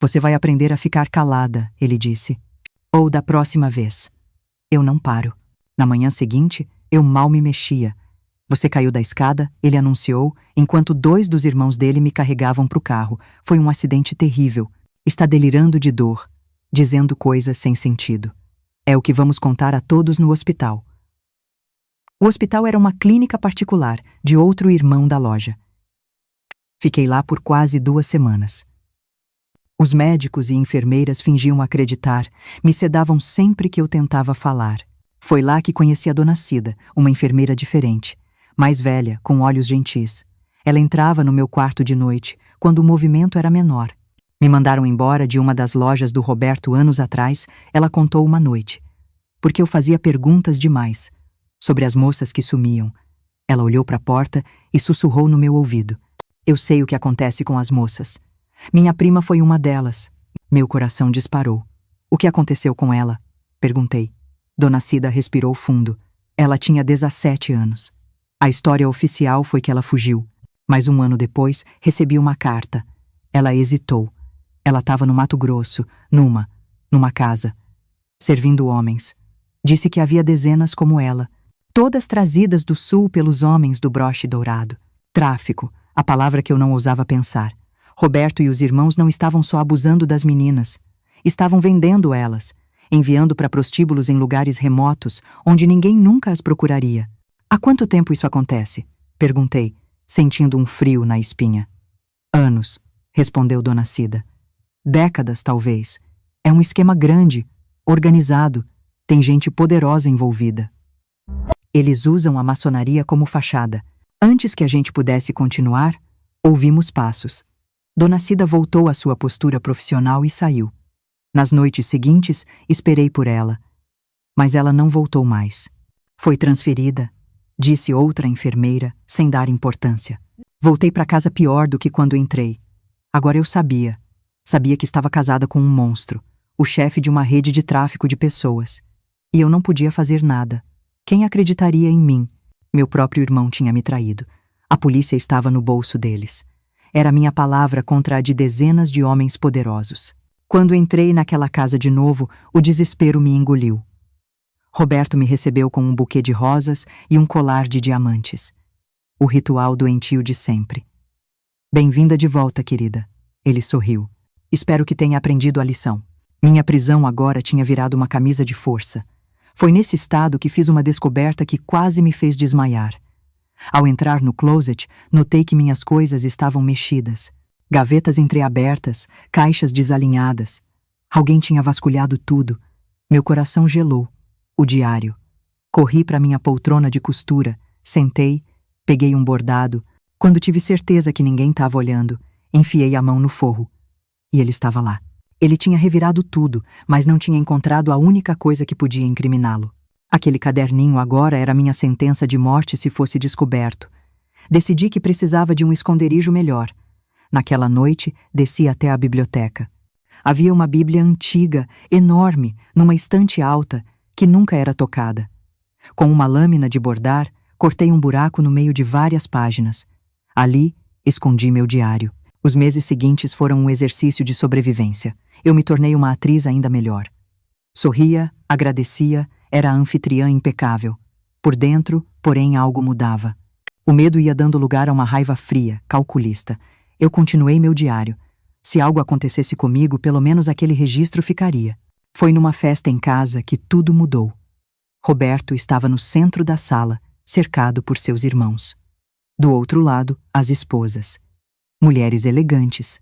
Você vai aprender a ficar calada, ele disse. Ou da próxima vez. Eu não paro. Na manhã seguinte, eu mal me mexia. Você caiu da escada, ele anunciou, enquanto 2 dos irmãos dele me carregavam para o carro. Foi um acidente terrível. Está delirando de dor, dizendo coisas sem sentido. É o que vamos contar a todos no hospital. O hospital era uma clínica particular de outro irmão da loja. Fiquei lá por quase 2 semanas. Os médicos e enfermeiras fingiam acreditar, me sedavam sempre que eu tentava falar. Foi lá que conheci a Dona Cida, uma enfermeira diferente, mais velha, com olhos gentis. Ela entrava no meu quarto de noite, quando o movimento era menor. Me mandaram embora de uma das lojas do Roberto anos atrás, ela contou uma noite. Porque eu fazia perguntas demais, sobre as moças que sumiam. Ela olhou para a porta e sussurrou no meu ouvido. Eu sei o que acontece com as moças. Minha prima foi uma delas. Meu coração disparou. O que aconteceu com ela? Perguntei. Dona Cida respirou fundo. Ela tinha 17 anos. A história oficial foi que ela fugiu. Mas 1 ano depois, recebi uma carta. Ela hesitou. Ela estava no Mato Grosso, numa casa, servindo homens. Disse que havia dezenas como ela, todas trazidas do sul pelos homens do broche dourado. Tráfico, a palavra que eu não ousava pensar. Roberto e os irmãos não estavam só abusando das meninas. Estavam vendendo elas, enviando para prostíbulos em lugares remotos, onde ninguém nunca as procuraria. Há quanto tempo isso acontece? Perguntei, sentindo um frio na espinha. Anos, respondeu Dona Cida. Décadas, talvez. É um esquema grande, organizado. Tem gente poderosa envolvida. Eles usam a maçonaria como fachada. Antes que a gente pudesse continuar, ouvimos passos. Dona Cida voltou à sua postura profissional e saiu. Nas noites seguintes, esperei por ela. Mas ela não voltou mais. Foi transferida, disse outra enfermeira, sem dar importância. Voltei para casa pior do que quando entrei. Agora eu sabia. Sabia que estava casada com um monstro, o chefe de uma rede de tráfico de pessoas. E eu não podia fazer nada. Quem acreditaria em mim? Meu próprio irmão tinha me traído. A polícia estava no bolso deles. Era minha palavra contra a de dezenas de homens poderosos. Quando entrei naquela casa de novo, o desespero me engoliu. Roberto me recebeu com um buquê de rosas e um colar de diamantes. O ritual doentio de sempre. Bem-vinda de volta, querida. Ele sorriu. Espero que tenha aprendido a lição. Minha prisão agora tinha virado uma camisa de força. Foi nesse estado que fiz uma descoberta que quase me fez desmaiar. Ao entrar no closet, notei que minhas coisas estavam mexidas. Gavetas entreabertas, caixas desalinhadas. Alguém tinha vasculhado tudo. Meu coração gelou. O diário. Corri para minha poltrona de costura, sentei, peguei um bordado. Quando tive certeza que ninguém estava olhando, enfiei a mão no forro. E ele estava lá. Ele tinha revirado tudo, mas não tinha encontrado a única coisa que podia incriminá-lo. Aquele caderninho agora era minha sentença de morte se fosse descoberto. Decidi que precisava de um esconderijo melhor. Naquela noite, desci até a biblioteca. Havia uma Bíblia antiga, enorme, numa estante alta, que nunca era tocada. Com uma lâmina de bordar, cortei um buraco no meio de várias páginas. Ali, escondi meu diário. Os meses seguintes foram um exercício de sobrevivência. Eu me tornei uma atriz ainda melhor. Sorria, agradecia, era a anfitriã impecável. Por dentro, porém, algo mudava. O medo ia dando lugar a uma raiva fria, calculista. Eu continuei meu diário. Se algo acontecesse comigo, pelo menos aquele registro ficaria. Foi numa festa em casa que tudo mudou. Roberto estava no centro da sala, cercado por seus irmãos. Do outro lado, as esposas. Mulheres elegantes,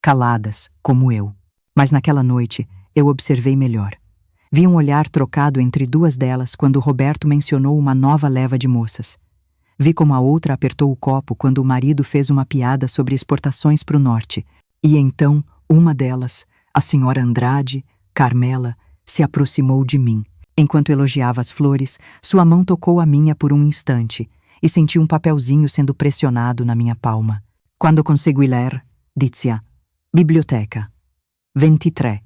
caladas, como eu. Mas naquela noite, eu observei melhor. Vi um olhar trocado entre 2 delas quando Roberto mencionou uma nova leva de moças. Vi como a outra apertou o copo quando o marido fez uma piada sobre exportações para o norte. E então, uma delas, a senhora Andrade, Carmela, se aproximou de mim. Enquanto elogiava as flores, sua mão tocou a minha por um instante. e senti um papelzinho sendo pressionado na minha palma. Quando consegui ler, dizia: Biblioteca. 23.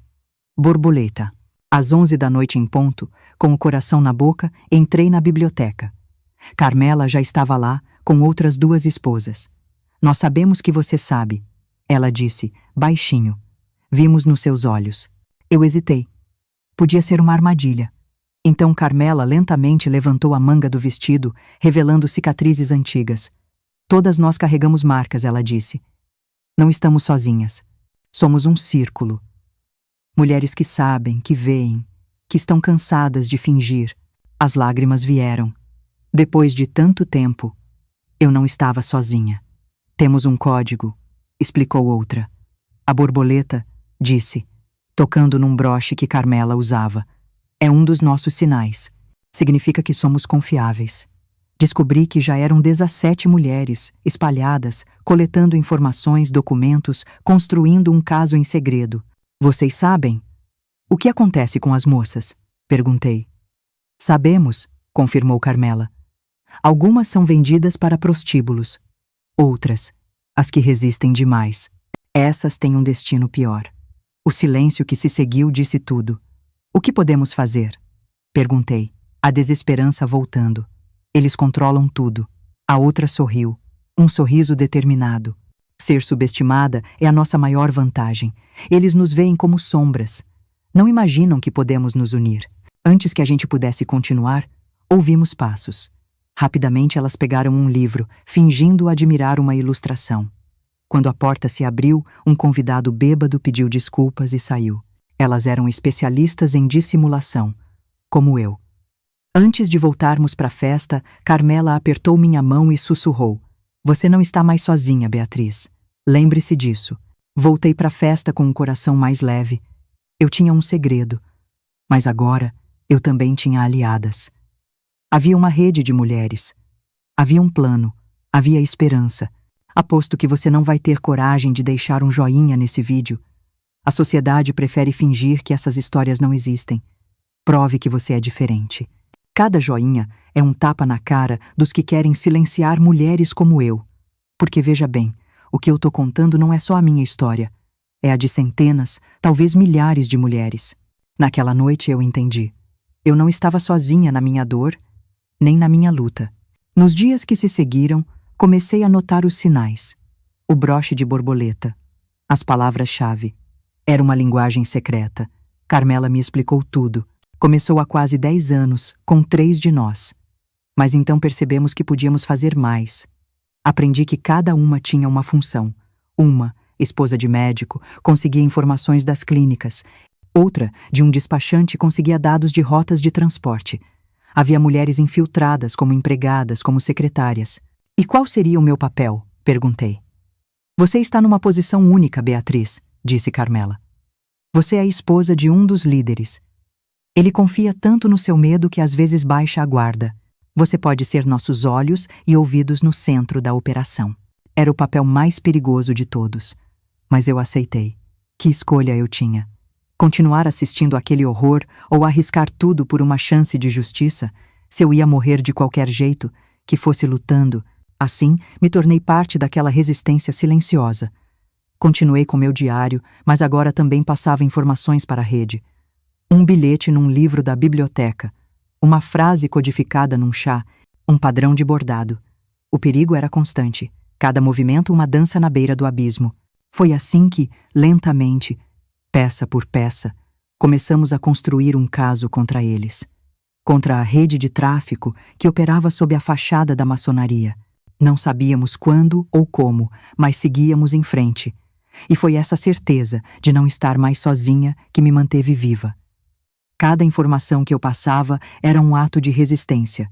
Borboleta. Às 11 da noite em ponto, com o coração na boca, entrei na biblioteca. Carmela já estava lá, com outras 2 esposas. Nós sabemos que você sabe, ela disse, baixinho. Vimos nos seus olhos. Eu hesitei. Podia ser uma armadilha. Então Carmela lentamente levantou a manga do vestido, revelando cicatrizes antigas. Todas nós carregamos marcas, ela disse. Não estamos sozinhas. Somos um círculo. Mulheres que sabem, que veem, que estão cansadas de fingir. As lágrimas vieram. Depois de tanto tempo, eu não estava sozinha. Temos um código, explicou outra. A borboleta, disse, tocando num broche que Carmela usava. É um dos nossos sinais. Significa que somos confiáveis. Descobri que já eram 17 mulheres, espalhadas, coletando informações, documentos, construindo um caso em segredo. Vocês sabem? O que acontece com as moças? Perguntei. Sabemos, confirmou Carmela. Algumas são vendidas para prostíbulos. Outras, as que resistem demais. Essas têm um destino pior. O silêncio que se seguiu disse tudo. O que podemos fazer? Perguntei, a desesperança voltando. Eles controlam tudo. A outra sorriu, um sorriso determinado. Ser subestimada é a nossa maior vantagem. Eles nos veem como sombras. Não imaginam que podemos nos unir. Antes que a gente pudesse continuar, ouvimos passos. Rapidamente elas pegaram um livro, fingindo admirar uma ilustração. Quando a porta se abriu, um convidado bêbado pediu desculpas e saiu. Elas eram especialistas em dissimulação, como eu. Antes de voltarmos para a festa, Carmela apertou minha mão e sussurrou. Você não está mais sozinha, Beatriz. Lembre-se disso. Voltei para a festa com um coração mais leve. Eu tinha um segredo. Mas agora, eu também tinha aliadas. Havia uma rede de mulheres. Havia um plano. Havia esperança. Aposto que você não vai ter coragem de deixar um joinha nesse vídeo. A sociedade prefere fingir que essas histórias não existem. Prove que você é diferente. Cada joinha é um tapa na cara dos que querem silenciar mulheres como eu. Porque veja bem, o que eu tô contando não é só a minha história. É a de centenas, talvez milhares de mulheres. Naquela noite eu entendi. Eu não estava sozinha na minha dor, nem na minha luta. Nos dias que se seguiram, comecei a notar os sinais. O broche de borboleta. As palavras-chave. Era uma linguagem secreta. Carmela me explicou tudo. Começou há quase 10 anos, com 3 de nós. Mas então percebemos que podíamos fazer mais. Aprendi que cada uma tinha uma função. Uma, esposa de médico, conseguia informações das clínicas. Outra, de um despachante, conseguia dados de rotas de transporte. Havia mulheres infiltradas como empregadas, como secretárias. E qual seria o meu papel? Perguntei. Você está numa posição única, Beatriz, disse Carmela. Você é a esposa de um dos líderes. Ele confia tanto no seu medo que às vezes baixa a guarda. Você pode ser nossos olhos e ouvidos no centro da operação. Era o papel mais perigoso de todos. Mas eu aceitei. Que escolha eu tinha? Continuar assistindo aquele horror ou arriscar tudo por uma chance de justiça? Se eu ia morrer de qualquer jeito, que fosse lutando. Assim, me tornei parte daquela resistência silenciosa. Continuei com meu diário, mas agora também passava informações para a rede. Um bilhete num livro da biblioteca, uma frase codificada num chá, um padrão de bordado. O perigo era constante, cada movimento uma dança na beira do abismo. Foi assim que, lentamente, peça por peça, começamos a construir um caso contra eles. Contra a rede de tráfico que operava sob a fachada da maçonaria. Não sabíamos quando ou como, mas seguíamos em frente. E foi essa certeza de não estar mais sozinha que me manteve viva. Cada informação que eu passava era um ato de resistência.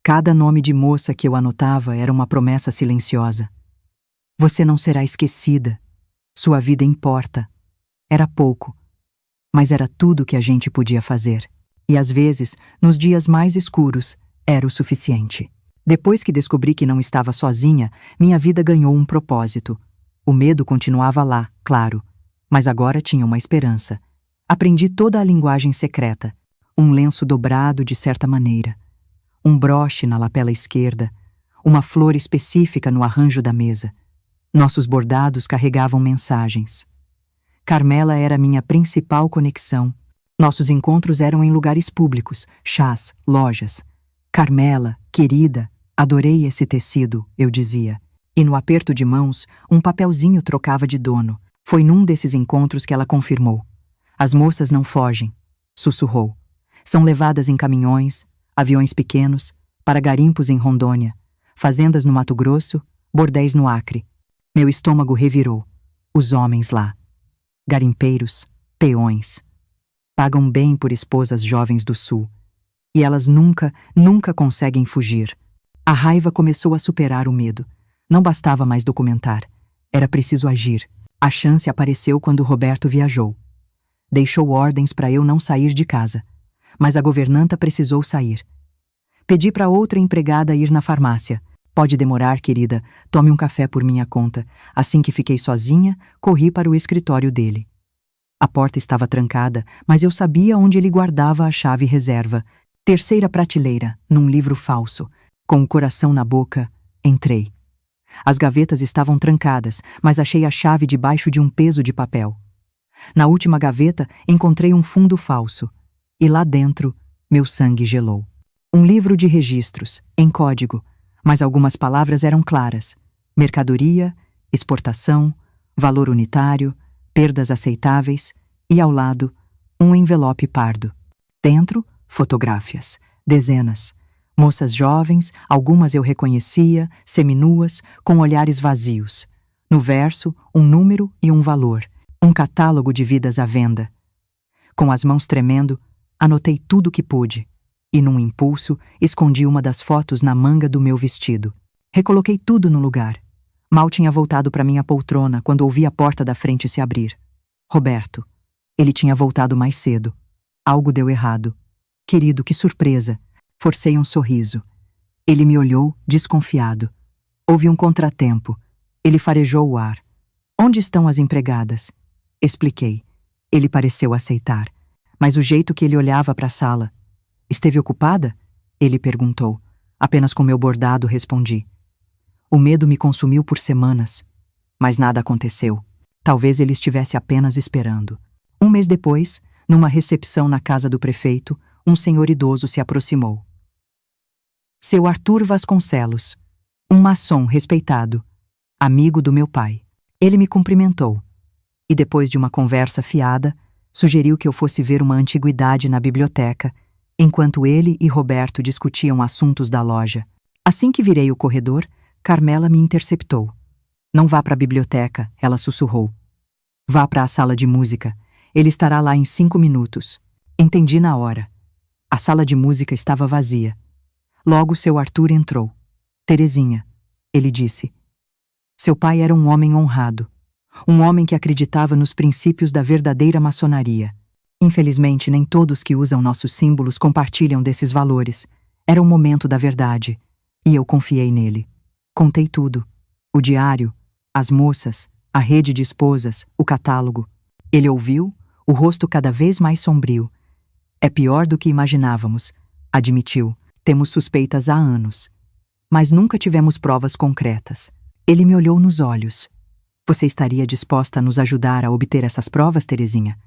Cada nome de moça que eu anotava era uma promessa silenciosa. Você não será esquecida. Sua vida importa. Era pouco, mas era tudo que a gente podia fazer. E às vezes, nos dias mais escuros, era o suficiente. Depois que descobri que não estava sozinha, minha vida ganhou um propósito. O medo continuava lá, claro, mas agora tinha uma esperança. Aprendi toda a linguagem secreta. Um lenço dobrado de certa maneira. Um broche na lapela esquerda. uma flor específica no arranjo da mesa. Nossos bordados carregavam mensagens. Carmela era minha principal conexão. Nossos encontros eram em lugares públicos, chás, lojas. Carmela, querida, adorei esse tecido, eu dizia. E no aperto de mãos, um papelzinho trocava de dono. Foi num desses encontros que ela confirmou. As moças não fogem, sussurrou. São levadas em caminhões, aviões pequenos, para garimpos em Rondônia, fazendas no Mato Grosso, bordéis no Acre. Meu estômago revirou. Os homens lá. Garimpeiros, peões. Pagam bem por esposas jovens do Sul. E elas nunca conseguem fugir. A raiva começou a superar o medo. Não bastava mais documentar. Era preciso agir. A chance apareceu quando Roberto viajou. Deixou ordens para eu não sair de casa. Mas a governanta precisou sair. Pedi para outra empregada ir na farmácia. Pode demorar, querida. Tome um café por minha conta. Assim que fiquei sozinha, corri para o escritório dele. A porta estava trancada, mas eu sabia onde ele guardava a chave reserva. Terceira prateleira, num livro falso. Com o coração na boca, entrei. As gavetas estavam trancadas, mas achei a chave debaixo de um peso de papel. Na última gaveta, encontrei um fundo falso. E lá dentro, meu sangue gelou. Um livro de registros, em código, mas algumas palavras eram claras. Mercadoria, exportação, valor unitário, perdas aceitáveis e, ao lado, um envelope pardo. Dentro, fotografias, dezenas. Moças jovens, algumas eu reconhecia, seminuas, com olhares vazios. No verso, um número e um valor. Um catálogo de vidas à venda. Com as mãos tremendo, anotei tudo o que pude. E, num impulso, escondi uma das fotos na manga do meu vestido. Recoloquei tudo no lugar. Mal tinha voltado para minha poltrona quando ouvi a porta da frente se abrir. Roberto. Ele tinha voltado mais cedo. Algo deu errado. Querido, que surpresa. Forcei um sorriso. Ele me olhou, desconfiado. Houve um contratempo. Ele farejou o ar. Onde estão as empregadas? Expliquei. Ele pareceu aceitar. Mas o jeito que ele olhava para a sala... Esteve ocupada? Ele perguntou. Apenas com meu bordado respondi. O medo me consumiu por semanas. Mas nada aconteceu. Talvez ele estivesse apenas esperando. Um mês depois, numa recepção na casa do prefeito, um senhor idoso se aproximou. Seu Arthur Vasconcelos, um maçom respeitado, amigo do meu pai. Ele me cumprimentou. E depois de uma conversa fiada, sugeriu que eu fosse ver uma antiguidade na biblioteca, enquanto ele e Roberto discutiam assuntos da loja. Assim que virei o corredor, Carmela me interceptou. Não vá para a biblioteca, ela sussurrou. Vá para a sala de música. Ele estará lá em 5 minutos. Entendi na hora. A sala de música estava vazia. Logo seu Arthur entrou. Terezinha, ele disse. Seu pai era um homem honrado. Um homem que acreditava nos princípios da verdadeira maçonaria. Infelizmente, nem todos que usam nossos símbolos compartilham desses valores. Era o momento da verdade. E eu confiei nele. Contei tudo. O diário, as moças, a rede de esposas, o catálogo. Ele ouviu, o rosto cada vez mais sombrio. É pior do que imaginávamos, admitiu. Temos suspeitas há anos. Mas nunca tivemos provas concretas. Ele me olhou nos olhos. Você estaria disposta a nos ajudar a obter essas provas, Terezinha?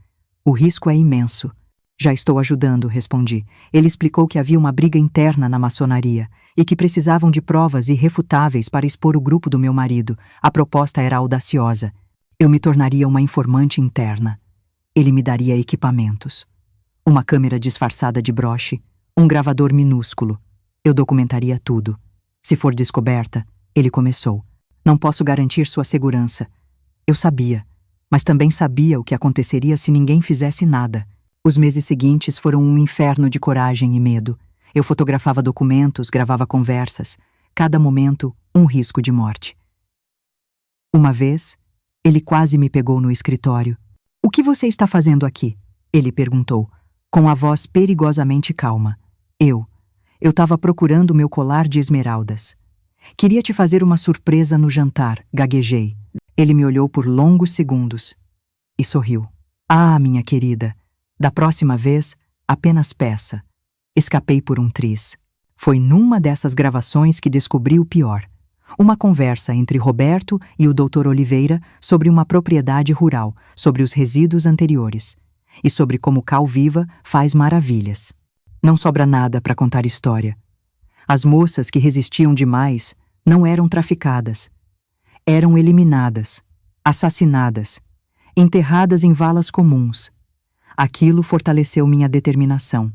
O risco é imenso. Já estou ajudando, respondi. Ele explicou que havia uma briga interna na maçonaria e que precisavam de provas irrefutáveis para expor o grupo do meu marido. A proposta era audaciosa. Eu me tornaria uma informante interna. Ele me daria equipamentos. Uma câmera disfarçada de broche, um gravador minúsculo. Eu documentaria tudo. Se for descoberta, ele começou. Não posso garantir sua segurança. Eu sabia, mas também sabia o que aconteceria se ninguém fizesse nada. Os meses seguintes foram um inferno de coragem e medo. Eu fotografava documentos, gravava conversas. Cada momento, um risco de morte. Uma vez, ele quase me pegou no escritório. O que você está fazendo aqui? Ele perguntou, com a voz perigosamente calma. Eu estava procurando meu colar de esmeraldas. Queria te fazer uma surpresa no jantar, gaguejei. Ele me olhou por longos segundos e sorriu. Ah, minha querida, da próxima vez, apenas peça. Escapei por um triz. Foi numa dessas gravações que descobri o pior. Uma conversa entre Roberto e o Dr. Oliveira sobre uma propriedade rural, sobre os resíduos anteriores e sobre como Cal Viva faz maravilhas. Não sobra nada para contar história. As moças que resistiam demais não eram traficadas. Eram eliminadas, assassinadas, enterradas em valas comuns. Aquilo fortaleceu minha determinação.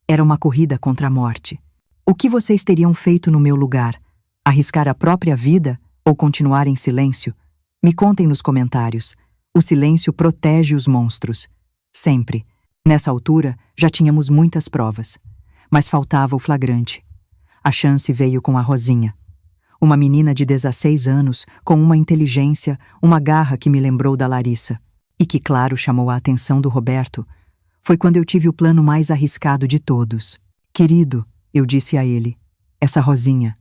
Era uma corrida contra a morte. O que vocês teriam feito no meu lugar? Arriscar a própria vida ou continuar em silêncio? Me contem nos comentários. O silêncio protege os monstros. Sempre. Nessa altura, já tínhamos muitas provas. Mas faltava o flagrante. A chance veio com a Rosinha. Uma menina de 16 anos, com uma inteligência, uma garra que me lembrou da Larissa. E que, claro, chamou a atenção do Roberto. Foi quando eu tive o plano mais arriscado de todos. Querido, eu disse a ele, essa Rosinha,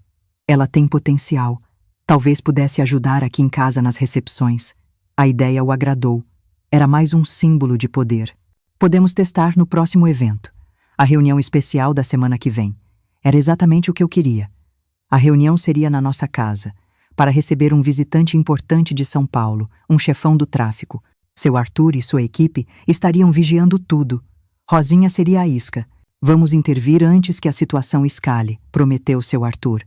ela tem potencial. Talvez pudesse ajudar aqui em casa nas recepções. A ideia o agradou. Era mais um símbolo de poder. Podemos testar no próximo evento. A reunião especial da semana que vem. Era exatamente o que eu queria. A reunião seria na nossa casa, para receber um visitante importante de São Paulo, um chefão do tráfico. Seu Arthur e sua equipe estariam vigiando tudo. Rosinha seria a isca. Vamos intervir antes que a situação escale, prometeu seu Arthur.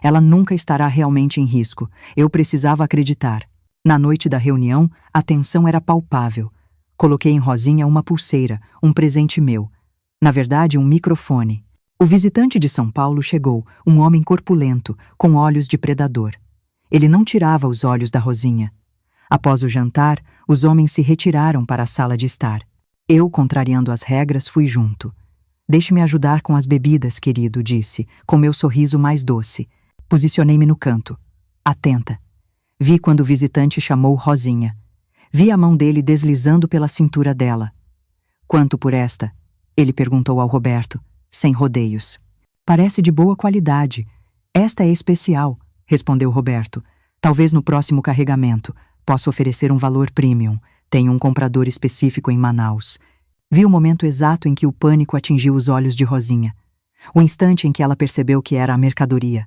Ela nunca estará realmente em risco. Eu precisava acreditar. Na noite da reunião, a tensão era palpável. Coloquei em Rosinha uma pulseira, um presente meu. Na verdade, um microfone. O visitante de São Paulo chegou, um homem corpulento, com olhos de predador. Ele não tirava os olhos da Rosinha. Após o jantar, os homens se retiraram para a sala de estar. Eu, contrariando as regras, fui junto. Deixe-me ajudar com as bebidas, querido, disse, com meu sorriso mais doce. Posicionei-me no canto. Atenta. Vi quando o visitante chamou Rosinha. Vi a mão dele deslizando pela cintura dela. Quanto por esta? Ele perguntou ao Roberto, sem rodeios. Parece de boa qualidade. Esta é especial, respondeu Roberto. Talvez no próximo carregamento. Posso oferecer um valor premium. Tenho um comprador específico em Manaus. Vi o momento exato em que o pânico atingiu os olhos de Rosinha. O instante em que ela percebeu que era a mercadoria.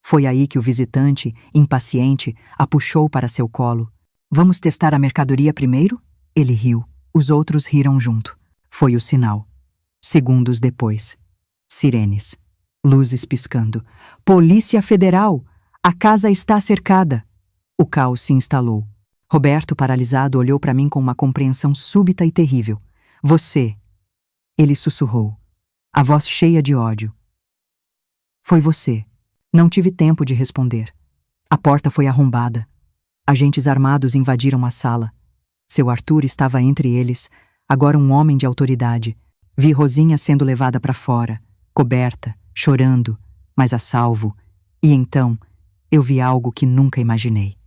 Foi aí que o visitante, impaciente, a puxou para seu colo. Vamos testar a mercadoria primeiro? Ele riu. Os outros riram junto. Foi o sinal. Segundos depois. Sirenes. Luzes piscando. Polícia Federal! A casa está cercada! O caos se instalou. Roberto, paralisado, olhou para mim com uma compreensão súbita e terrível. Você! Ele sussurrou, a voz cheia de ódio. Foi você. Não tive tempo de responder. A porta foi arrombada. Agentes armados invadiram a sala. Seu Arthur estava entre eles, agora um homem de autoridade. Vi Rosinha sendo levada para fora, coberta, chorando, mas a salvo. E então, eu vi algo que nunca imaginei.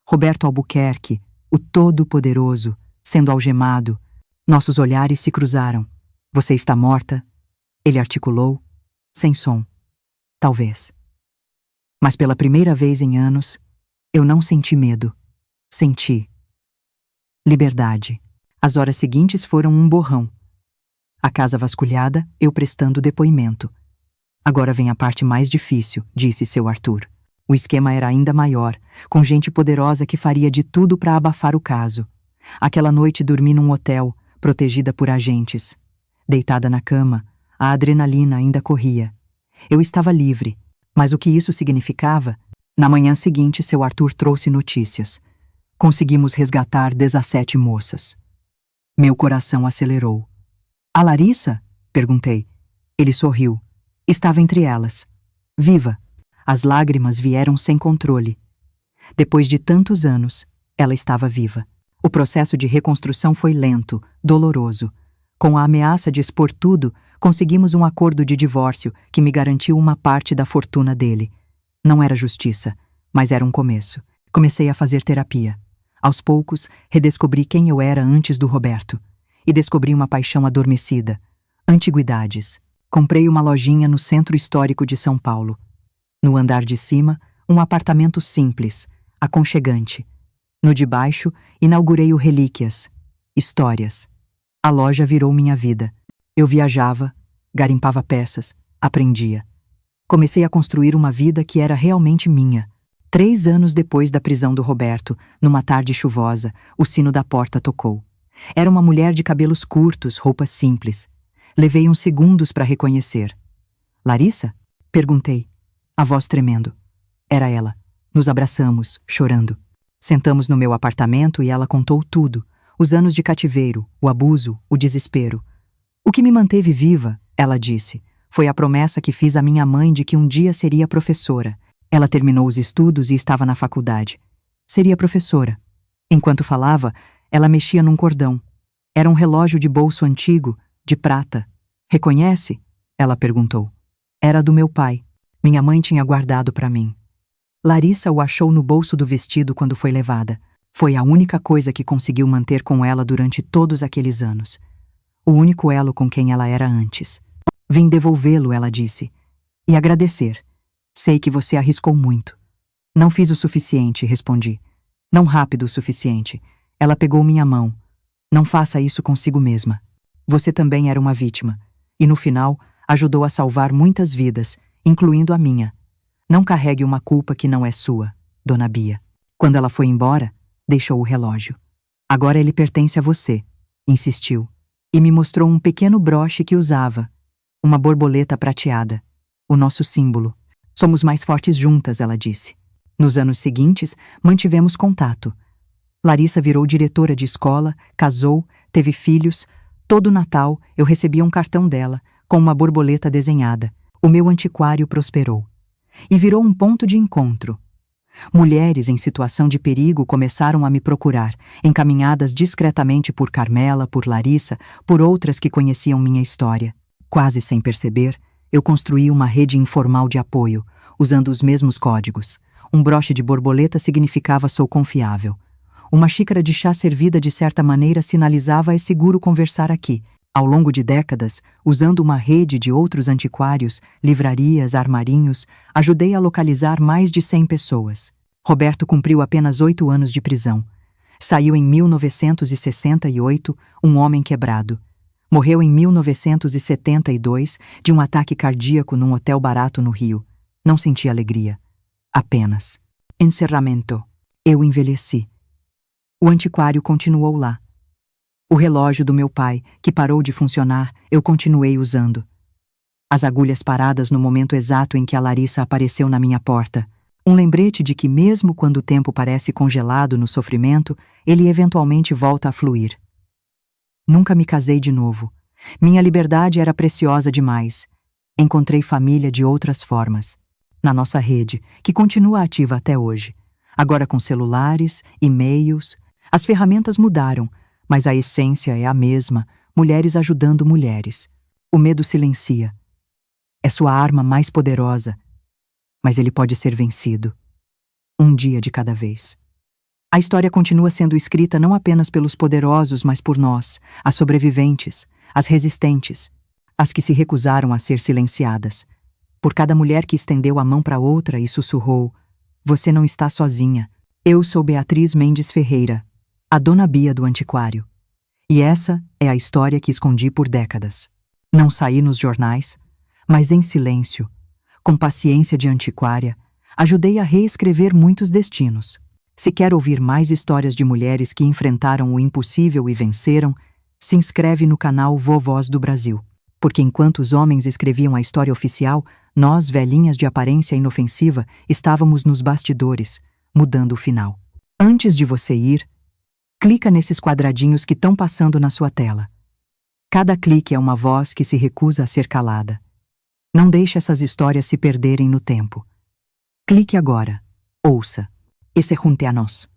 Roberto Albuquerque, o Todo-Poderoso, sendo algemado. Nossos olhares se cruzaram. Você está morta? Ele articulou, sem som. Talvez. Mas pela primeira vez em anos, eu não senti medo. Senti liberdade. As horas seguintes foram um borrão. A casa vasculhada, eu prestando depoimento. Agora vem a parte mais difícil, disse seu Arthur. O esquema era ainda maior, com gente poderosa que faria de tudo para abafar o caso. Aquela noite dormi num hotel, protegida por agentes. Deitada na cama, a adrenalina ainda corria. Eu estava livre, mas o que isso significava? Na manhã seguinte, seu Arthur trouxe notícias. Conseguimos resgatar 17 moças. Meu coração acelerou. A Larissa? Perguntei. Ele sorriu. Estava entre elas. Viva! As lágrimas vieram sem controle. Depois de tantos anos, ela estava viva. O processo de reconstrução foi lento, doloroso. Com a ameaça de expor tudo, conseguimos um acordo de divórcio que me garantiu uma parte da fortuna dele. Não era justiça, mas era um começo. Comecei a fazer terapia. Aos poucos, redescobri quem eu era antes do Roberto. E descobri uma paixão adormecida. Antiguidades. Comprei uma lojinha no centro histórico de São Paulo. No andar de cima, um apartamento simples, aconchegante. No de baixo, inaugurei o Relíquias. Histórias. A loja virou minha vida. Eu viajava, garimpava peças, aprendia. Comecei a construir uma vida que era realmente minha. 3 anos depois da prisão do Roberto, numa tarde chuvosa, o sino da porta tocou. Era uma mulher de cabelos curtos, roupas simples. Levei uns segundos para reconhecer. Larissa? Perguntei, a voz tremendo. Era ela. Nos abraçamos, chorando. Sentamos no meu apartamento e ela contou tudo. Os anos de cativeiro, o abuso, o desespero. O que me manteve viva, ela disse, foi a promessa que fiz à minha mãe de que um dia seria professora. Ela terminou os estudos e estava na faculdade. Seria professora. Enquanto falava, ela mexia num cordão. Era um relógio de bolso antigo, de prata. Reconhece? Ela perguntou. Era do meu pai. Minha mãe tinha guardado para mim. Larissa o achou no bolso do vestido quando foi levada. Foi a única coisa que conseguiu manter com ela durante todos aqueles anos. O único elo com quem ela era antes. Vim devolvê-lo, ela disse. E agradecer. Sei que você arriscou muito. Não fiz o suficiente, respondi. Não rápido o suficiente. Ela pegou minha mão. Não faça isso consigo mesma. Você também era uma vítima. E no final, ajudou a salvar muitas vidas, incluindo a minha. Não carregue uma culpa que não é sua, Dona Bia. Quando ela foi embora, deixou o relógio. Agora ele pertence a você, insistiu. E me mostrou um pequeno broche que usava. Uma borboleta prateada. O nosso símbolo. Somos mais fortes juntas, ela disse. Nos anos seguintes, mantivemos contato. Larissa virou diretora de escola, casou, teve filhos. Todo Natal, eu recebia um cartão dela, com uma borboleta desenhada. O meu antiquário prosperou. E virou um ponto de encontro. Mulheres em situação de perigo começaram a me procurar, encaminhadas discretamente por Carmela, por Larissa, por outras que conheciam minha história. Quase sem perceber, eu construí uma rede informal de apoio, usando os mesmos códigos. Um broche de borboleta significava sou confiável. Uma xícara de chá servida de certa maneira sinalizava é seguro conversar aqui. Ao longo de décadas, usando uma rede de outros antiquários, livrarias, armarinhos, ajudei a localizar mais de 100 pessoas. Roberto cumpriu apenas 8 anos de prisão. Saiu em 1968, um homem quebrado. Morreu em 1972 de um ataque cardíaco num hotel barato no Rio. Não senti alegria. Apenas. Encerramento. Eu envelheci. O antiquário continuou lá. O relógio do meu pai, que parou de funcionar, eu continuei usando. As agulhas paradas no momento exato em que a Larissa apareceu na minha porta. Um lembrete de que mesmo quando o tempo parece congelado no sofrimento, ele eventualmente volta a fluir. Nunca me casei de novo. Minha liberdade era preciosa demais. Encontrei família de outras formas. Na nossa rede, que continua ativa até hoje. Agora com celulares, e-mails. As ferramentas mudaram, mas a essência é a mesma, mulheres ajudando mulheres. O medo silencia. É sua arma mais poderosa, mas ele pode ser vencido. Um dia de cada vez. A história continua sendo escrita não apenas pelos poderosos, mas por nós, as sobreviventes, as resistentes, as que se recusaram a ser silenciadas. Por cada mulher que estendeu a mão para outra e sussurrou: "Você não está sozinha. Eu sou Beatriz Mendes Ferreira, a Dona Bia do Antiquário. E essa é a história que escondi por décadas. Não saí nos jornais, mas em silêncio, com paciência de antiquária, ajudei a reescrever muitos destinos. Se quer ouvir mais histórias de mulheres que enfrentaram o impossível e venceram, se inscreve no canal Vovós do Brasil. Porque enquanto os homens escreviam a história oficial, nós, velhinhas de aparência inofensiva, estávamos nos bastidores, mudando o final. Antes de você ir, clica nesses quadradinhos que estão passando na sua tela. Cada clique é uma voz que se recusa a ser calada. Não deixe essas histórias se perderem no tempo. Clique agora. Ouça. E se junte a nós.